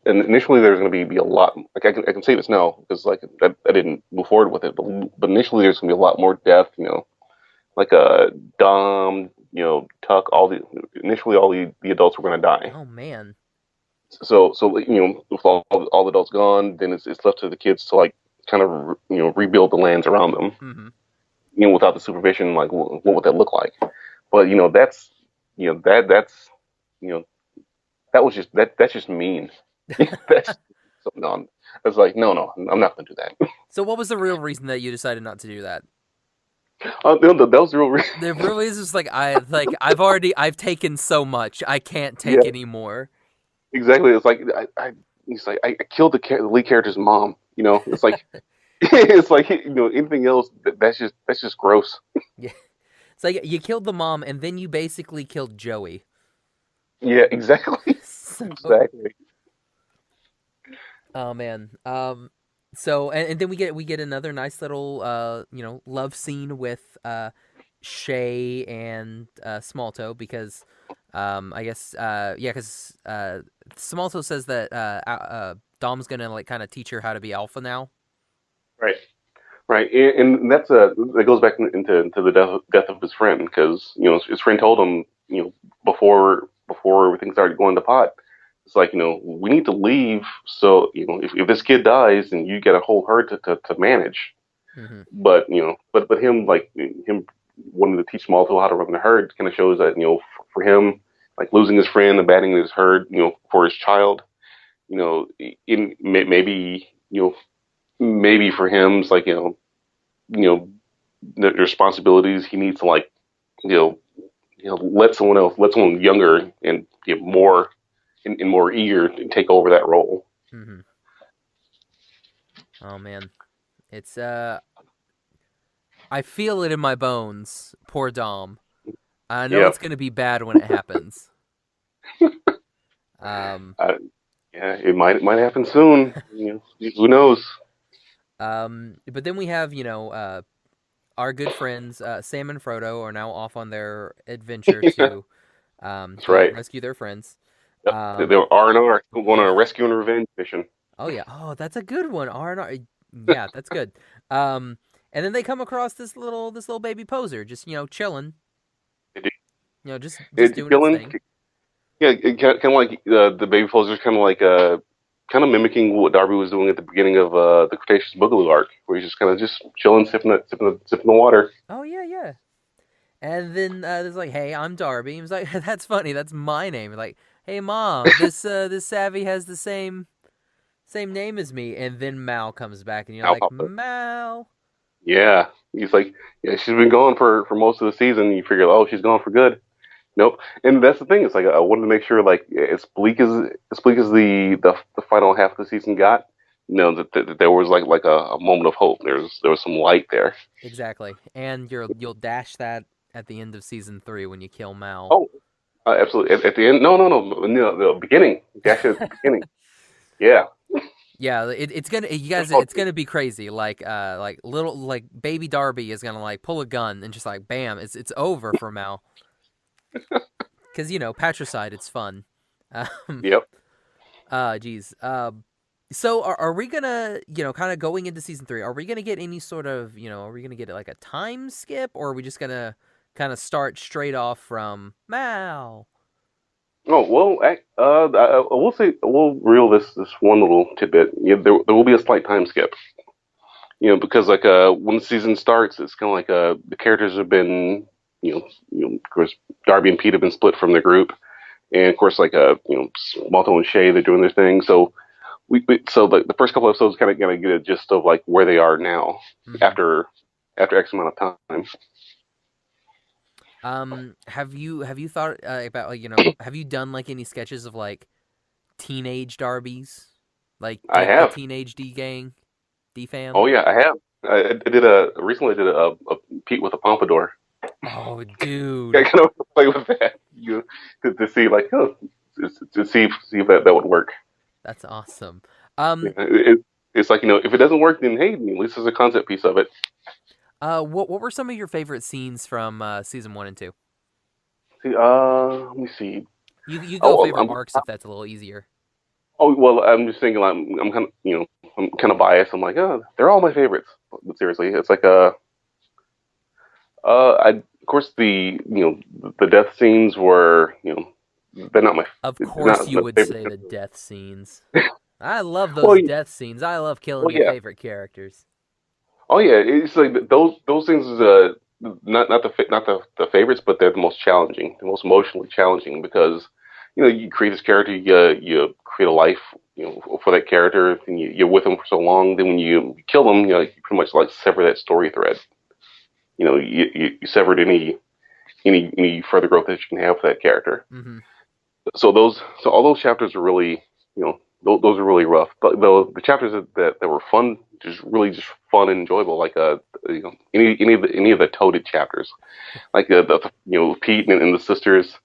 initially there's going to be a lot. Like I can say this now because like I didn't move forward with it, but initially there's going to be a lot more death. Like Dom, Tuck, initially all the adults were going to die. Oh man. So with all the adults gone, then it's left to the kids to like kind of rebuild the lands around them. Mm-hmm. Without the supervision, like what would that look like? But that's that's that was just that's just mean. That's so no. I was like, no, I'm not going to do that. So what was the real reason that you decided not to do that? That was the real reason. The real reason is I've taken so much, I can't take Yeah, anymore. exactly. It's like he's like I killed the lead character's mom. It's like it's like anything else that's just gross. Yeah. It's like you killed the mom and then you basically killed Joey. Yeah, exactly. So, Exactly. oh man. So and then we get another nice little love scene with Shay and Smalltoe because I guess yeah, because Smalltoe says that Dom's gonna like kind of teach her how to be alpha now. Right. Right, and that's that goes back into the death of his friend because his friend told him before everything started going to pot. It's like we need to leave, so if this kid dies, then you get a whole herd to manage. Mm-hmm. But but him like him wanting to teach Malto how to run the herd kind of shows that for him like losing his friend, abandoning his herd, for his child, in maybe maybe for him it's like you know the responsibilities he needs to like you know let someone younger and more and more eager to take over that role. Mm-hmm. Oh man, it's I feel it in my bones. Poor Dom. I know Yeah, it's gonna be bad when it happens. Um, yeah, it might happen soon. Who knows? but then we have our good friends Sam and Frodo are now off on their adventure to That's right. rescue their friends. Yep. Um, They were R&R going on a rescue and revenge mission. oh yeah, oh that's a good one. R&R, yeah, that's good. And then they come across this little baby poser, just chilling, They did. just doing its Killing, thing. yeah, kind of like the baby posers, kind of like kind of mimicking what Darby was doing at the beginning of the Cretaceous Boogaloo arc, where he's just kind of just chilling, sipping the water. Oh yeah, yeah. And then there's like, hey, I'm Darby. He was like, that's funny. That's my name. Like, hey, mom, this savvy has the same name as me. And then Mal comes back, and you're Al like, Papa. Mal. Yeah, he's like, yeah, she's been gone for most of the season. You figure, oh, she's gone for good. Nope. And that's the thing. It's like I wanted to make sure, like, as bleak as the final half of the season got, that there was like a moment of hope. There was some light there. Exactly. And you'll dash that at the end of season 3 when you kill Mal. Oh, absolutely. At the end? No, the beginning. Actually, at the beginning. Yeah. Yeah, it's gonna you guys. It's gonna be crazy. Like little like baby Darbi is gonna like pull a gun and just like bam, it's over for Mal. Because patricide, it's fun. Um, Yep. geez. So are we gonna kind of going into season 3? Are we gonna get any sort of Are we gonna get like a time skip, or are we just gonna kind of start straight off from Mal? Oh well, I will say we'll reel this one little tidbit. There will be a slight time skip. Because like when the season starts, it's kind of like the characters have been of course Darby and Pete have been split from the group, and of course like Malto and Shay they're doing their thing. So so like the first couple episodes kind of gonna get a gist of like where they are now Mm-hmm. after X amount of time. Have you thought about like have you done like any sketches of like teenage Darbies, like I the have. teenage D gang, D fam? Oh yeah, I have. Recently I did a Pete with a pompadour. Oh, I dude, kind of play with that to see like to see if that would work. that's awesome. Yeah, Um, it's like if it doesn't work, then hey, at least there's a concept piece of it. what were some of your favorite scenes from season 1 and 2? See, let me see. You go Oh, favorite arcs if that's a little easier. well, I'm just thinking I'm kind of I'm kind of biased. I'm like, oh, they're all my favorites. But seriously, it's like of course the death scenes were they're not Of course, not you my would say favorite. the death scenes. I love Well, those death scenes. I love killing well, your yeah. favorite characters. Oh yeah, it's like those things is not the favorites, but they're the most challenging, the most emotionally challenging because you create this character, you create a life for that character, and you're with them for so long. Then when you kill them, you pretty much like sever that story thread. You severed any further growth that you can have for that character. Hmm. So all those chapters are really those are really rough. But the chapters that were fun, just fun and enjoyable, like any of the toaded chapters, like the Pete and the sisters,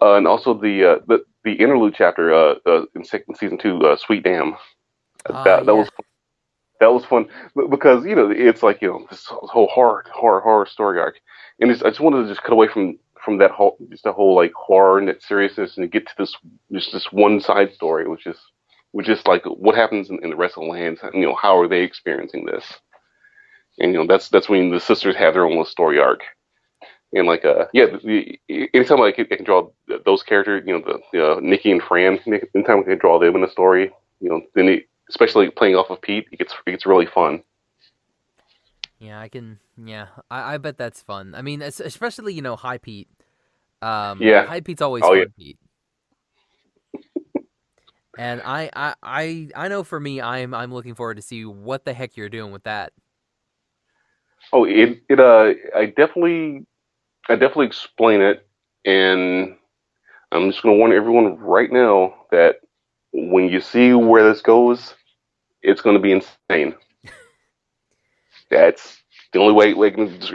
and also the interlude chapter in season 2, Sweet Dam. That Yeah. was fun because it's like this whole horror story arc, and I just wanted to just cut away from that whole just the whole like horror and that seriousness and to get to this one side story, which is like what happens in the rest of the lands. How are they experiencing this? And that's when the sisters have their own little story arc. And like anytime I can draw those characters, the Nikki and Fran, anytime I can draw them in a story, then especially playing off of Pete, it gets really fun. Yeah, I can. Yeah, I bet that's fun. I mean, especially High Pete. Yeah. High Pete's always Oh yeah. fun, Pete. And I know for me, I'm looking forward to see what the heck you're doing with that. Oh, I definitely explain it, and I'm just gonna warn everyone right now that when you see where this goes, it's gonna be insane. That's the only way. Like, it's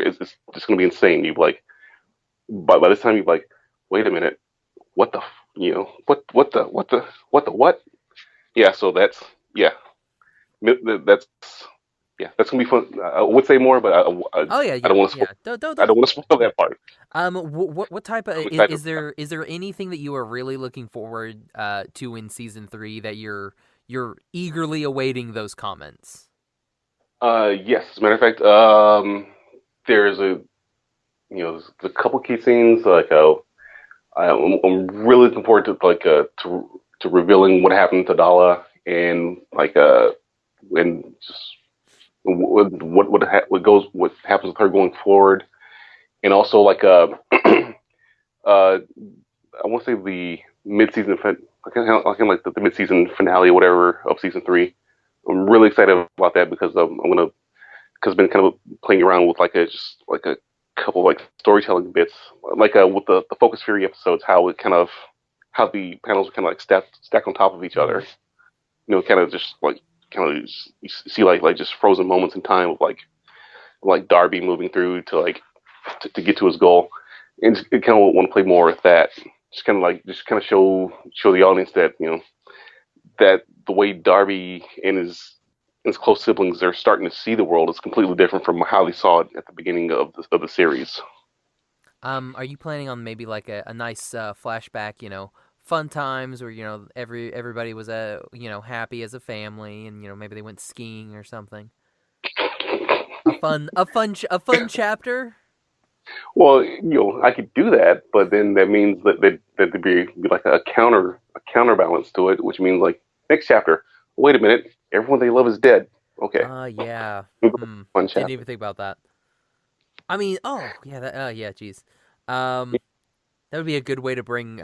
just gonna be insane. You like by this time you're like, wait a minute, what the what? Yeah, so yeah, that's that's gonna be fun. I would say more, but Oh yeah, I yeah, don't want to yeah. Don't I don't. don't want to spoil that part. What type of I'm excited. is there anything that you are really looking forward to in season 3 that you're eagerly awaiting those comments? Yes, as a matter of fact, there's there's a couple key scenes like I'm really looking forward to like to revealing what happened to Dala and like and just what happens with her going forward, and also like I want to say the mid-season I can like the mid-season finale or whatever of season 3. I'm really excited about that because I'm gonna because I've been kind of playing around with like just like a couple like storytelling bits, like with the Focus Fury episodes, how the panels kind of like stack on top of each Hmm. other. Kind of just like kind of you see like just frozen moments in time of like Darby moving through to like to get to his goal, and just kind of want to play more with that. Just kind of show the audience that that the way Darby and his close siblings are starting to see the world is completely different from how they saw it at the beginning of the series. Are you planning on maybe like a nice flashback, fun times where everybody was happy as a family, and maybe they went skiing or something? A fun chapter. Well, I could do that, but then that means that there'd be like a counterbalance to it, which means like next chapter. Wait a minute, everyone they love is dead. Okay. Yeah. Fun chapter. Didn't even think about that. I mean, oh yeah, yeah, geez. That would be a good way to bring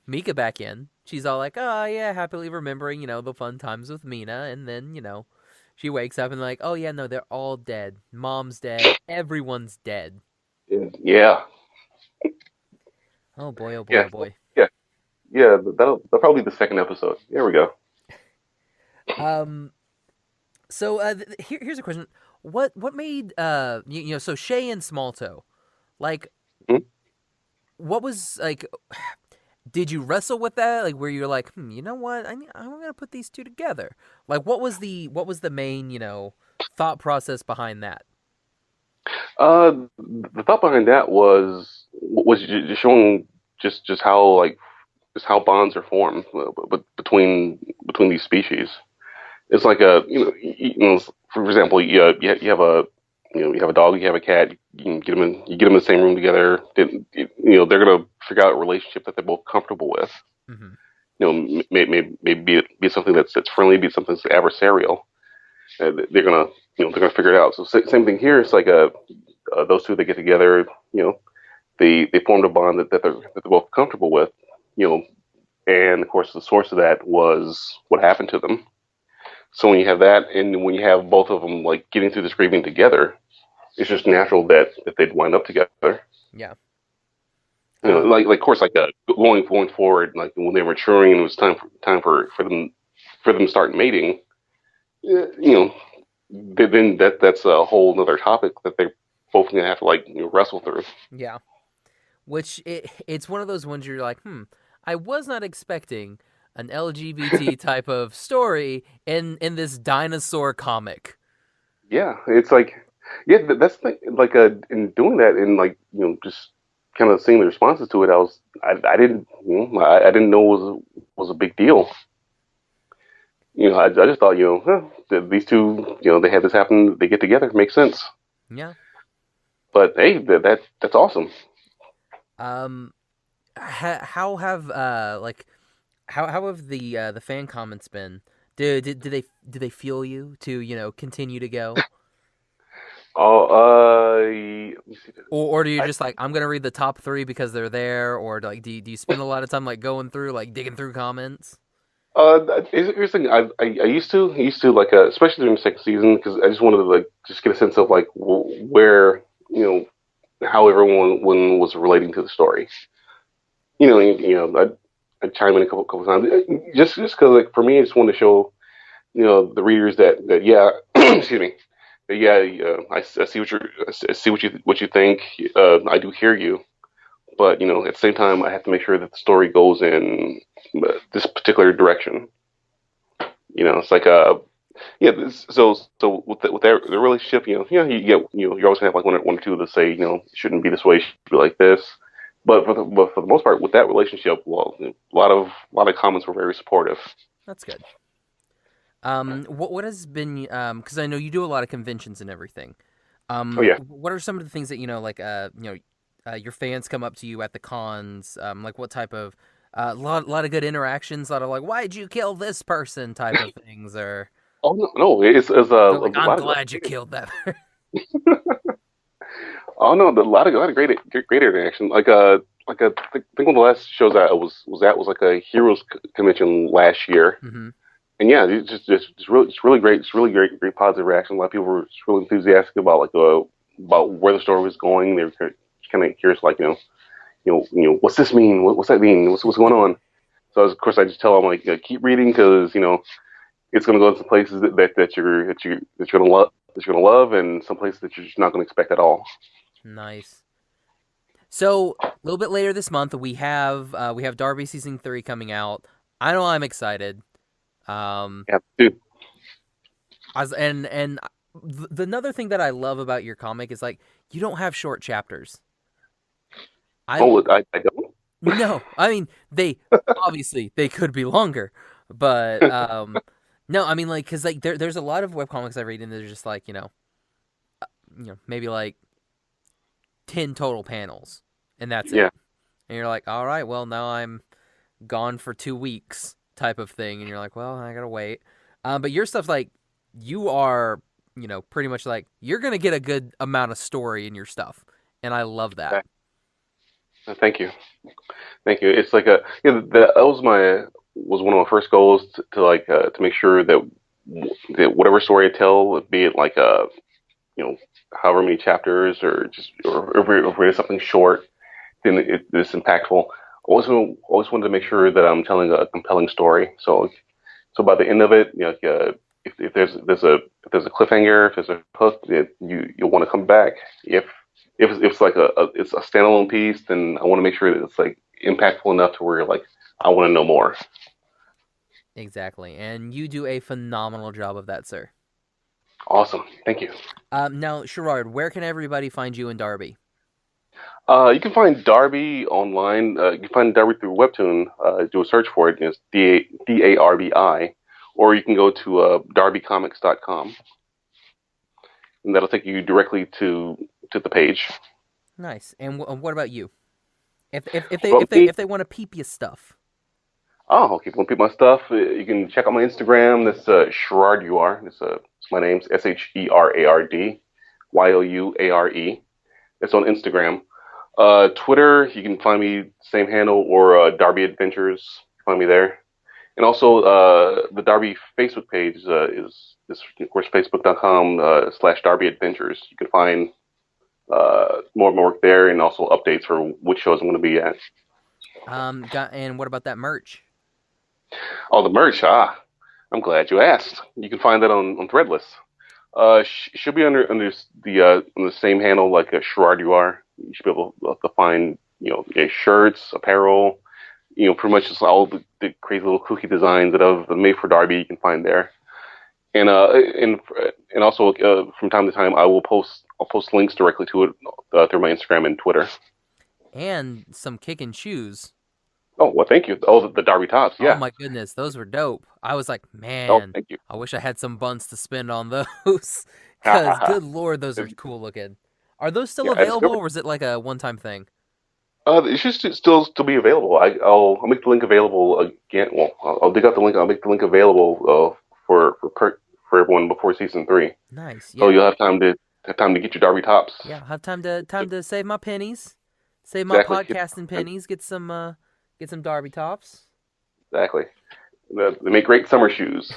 Mika back in. She's all like, oh yeah, happily remembering the fun times with Mina, and then she wakes up and like, oh yeah, no, they're all dead. Mom's dead. Everyone's dead. Yeah. Oh boy, oh boy, Yeah. oh boy. Yeah. That'll probably be the second episode. There we go. So here's a question. What made so Shay and Smalltoe, like, what was like? Did you wrestle with that? Like, where you're like, you know what? I'm gonna put these two together. Like, what was the main thought process behind that? The thought behind that was just showing just how bonds are formed, but between these species. It's like for example, you have a dog, you have a cat, you can get them in the same room together. They're gonna figure out a relationship that they're both comfortable with. Mm-hmm. Maybe be something that's friendly, be something that's adversarial. They're gonna figure it out. So same thing here. It's like those two that get together. They formed a bond that they're both comfortable with. And of course the source of that was what happened to them. So when you have that, and when you have both of them like getting through this grieving together, it's just natural that they'd wind up together. Yeah. Like of course, like going forward, like when they were maturing and it was time for them to start mating. Then that's a whole other topic that they're both gonna have to wrestle through. Yeah. Which it's one of those ones you're like, I was not expecting an LGBT type of story in this dinosaur comic. Yeah, it's like, that's like in doing that and just kind of seeing the responses to it, I didn't know it was a big deal. I just thought these two they had this happen, they get together, makes sense. Yeah. But hey, that's awesome. How have how have the fan comments been? Do they feel you to continue to go? Oh, let me see. Or do you just like, I'm gonna read the top 3 because they're there, or like do you spend a lot of time like going through digging through comments? Here's the thing. I used to like especially during the second season, because I just wanted to just get a sense of where how everyone was relating to the story. I chime in a couple times just because for me, I just want to show the readers that yeah excuse me, that I see what you think. I do hear you, but at the same time I have to make sure that the story goes in this particular direction. It's like so with the relationship, you always have one or two that say it shouldn't be this way, it should be like this. But for the most part, with that relationship, well, a lot of comments were very supportive. That's good. What has been because I know you do a lot of conventions and everything. Oh yeah. What are some of the things that your fans come up to you at the cons? Like what type of lot of good interactions, a lot of why'd you kill this person type of things, or oh no, it's I'm glad you killed that. Oh no, a lot of great interaction. I think one of the last shows I was like a heroes convention last year. Mm-hmm. And yeah, it's really great. It's really great positive reaction. A lot of people were just really enthusiastic about about where the story was going. They were kind of curious, what's this mean? What's that mean? What's going on? So of course I just tell them keep reading, because it's going to go to some places that you're gonna love, and some places that you're just not going to expect at all. Nice. So a little bit later this month, we have Darby season 3 coming out. I know I'm excited. Yeah, dude. Another thing that I love about your comic is like you don't have short chapters. I don't. No, I mean they obviously they could be longer, but no, I mean like because like there's a lot of webcomics I read and they're just like maybe like 10 total panels, and that's it. And you're like, all right, well now I'm gone for 2 weeks type of thing, and you're like, well I gotta wait. But your stuff's like you are pretty much like you're gonna get a good amount of story in your stuff, and I love that. Thank you. It's like that was one of my first goals to make sure that whatever story I tell, be it like however many chapters or if it's something short, then it's impactful. Always wanted to make sure that I'm telling a compelling story. So by the end of it, if there's a cliffhanger, if there's a hook, you'll want to come back. If it's like it's a standalone piece, then I want to make sure that it's like impactful enough to where like I want to know more. Exactly, and you do a phenomenal job of that, sir. Awesome, thank you. Now, Sherard, where can everybody find you and Darby? You can find Darby online. You can find Darby through Webtoon. Do a search for it. It's Darbi, or you can go to darbycomics.com, and that'll take you directly to the page. Nice. And what about you? If they want to peep your stuff. Oh, okay. If you want to peep my stuff, you can check out my Instagram. That's Sherard UR. It's my name's SHERARD YOUARE. It's on Instagram. Twitter, you can find me same handle, or Darby Adventures. Find me there. And also the Darby Facebook page is of course facebook.com/Darby Adventures. You can find more of my work there, and also updates for which shows I'm going to be at. And what about that merch? Oh, the merch. I'm glad you asked. You can find that on Threadless. Should be under on the same handle like Sherard UR. You should be able to find shirts, apparel, pretty much just all the crazy little kooky designs that I've made for Darby. You can find there, and also from time to time I'll post links directly to it through my Instagram and Twitter. And some kicking shoes. Oh, well, thank you. Oh, the Darby tops, yeah. Oh my goodness, those were dope. I was like, man, thank you. I wish I had some buns to spend on those. Because, good lord, those are cool looking. Are those still available, or is it like a one-time thing? It should still be available. I'll make the link available again. Well, I'll dig out the link. I'll make the link available for everyone before season 3. Nice. Yeah. So you'll have time to get your Darby tops. Yeah, have time to save my pennies, save my podcasting pennies, get some Darby tops. Exactly. They make great summer shoes.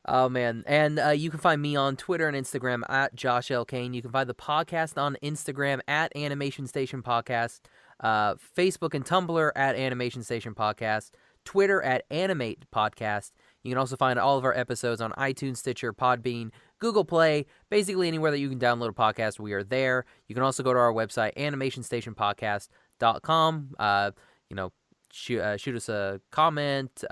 Oh, man. And you can find me on Twitter and Instagram at Josh L. Kane. You can find the podcast on Instagram at Animation Station Podcast, Facebook and Tumblr at Animation Station Podcast, Twitter at Animate Podcast. You can also find all of our episodes on iTunes, Stitcher, Podbean, Google Play, basically anywhere that you can download a podcast, we are there. You can also go to our website, animationstationpodcast.com. Shoot us a comment,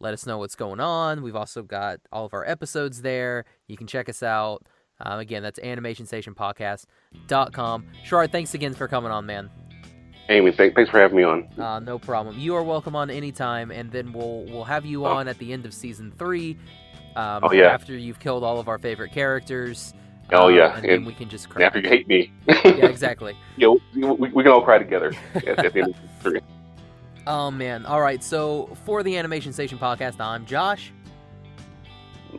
let us know what's going on. We've also got all of our episodes there. You can check us out. Again, that's animationstationpodcast.com. Sherard, thanks again for coming on, man. Amy, thanks for having me on. No problem. You are welcome on anytime, and then we'll have you on at the end of season 3. After you've killed all of our favorite characters. And then we can just cry. After you hate me. Yeah, exactly. Yeah, we can all cry together at the end of season 3. Oh, man. All right, so for the Animation Station Podcast, I'm Josh.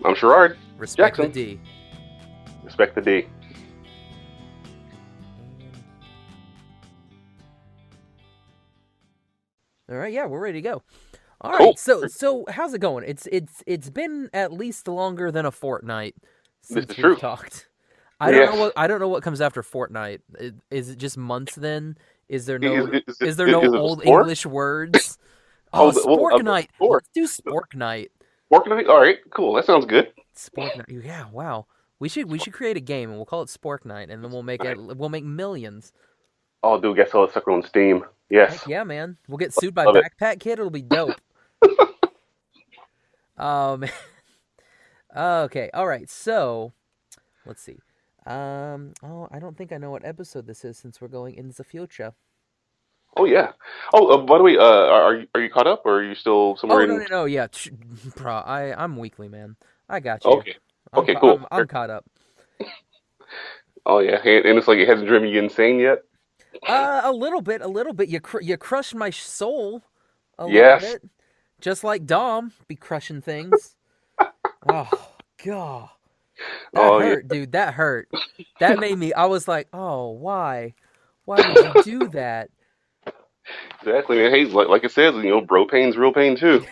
I'm Sherard Respect Jackson. the D. Respect the D. All right, yeah, we're ready to go. All Cool. right, so how's it going? It's been at least longer than a fortnight since we've true. talked. I don't know what comes after fortnight. Is it just months then? Is there no old English words? Oh, Spork Night. Let's do Spork Night. Spork Night? All right, cool. That sounds good. Spork Night. Yeah, wow. We should create a game and we'll call it Spork Night, and then we'll make millions. Oh, dude, guess all that sucker on Steam. Yes. Heck yeah, man. We'll get sued by Love it. Backpack Kid. It'll be dope. Okay. All right. So, let's see. Oh, I don't think I know what episode this is since we're going in the future. Oh yeah. Oh, by the way, are you caught up or are you still somewhere Oh no. Yeah, bro. I'm weekly, man. I got you. Okay. Okay, cool. I'm caught up. Oh yeah, and it's like it hasn't driven you insane yet. A little bit. You crushed my soul. A Yes. little bit. Just like Dom be crushing things. Oh god. That hurt, dude. That hurt. That made me. I was like, oh, why? Why would you do that? Exactly, man. Hey, like it says, bro pain's real pain too.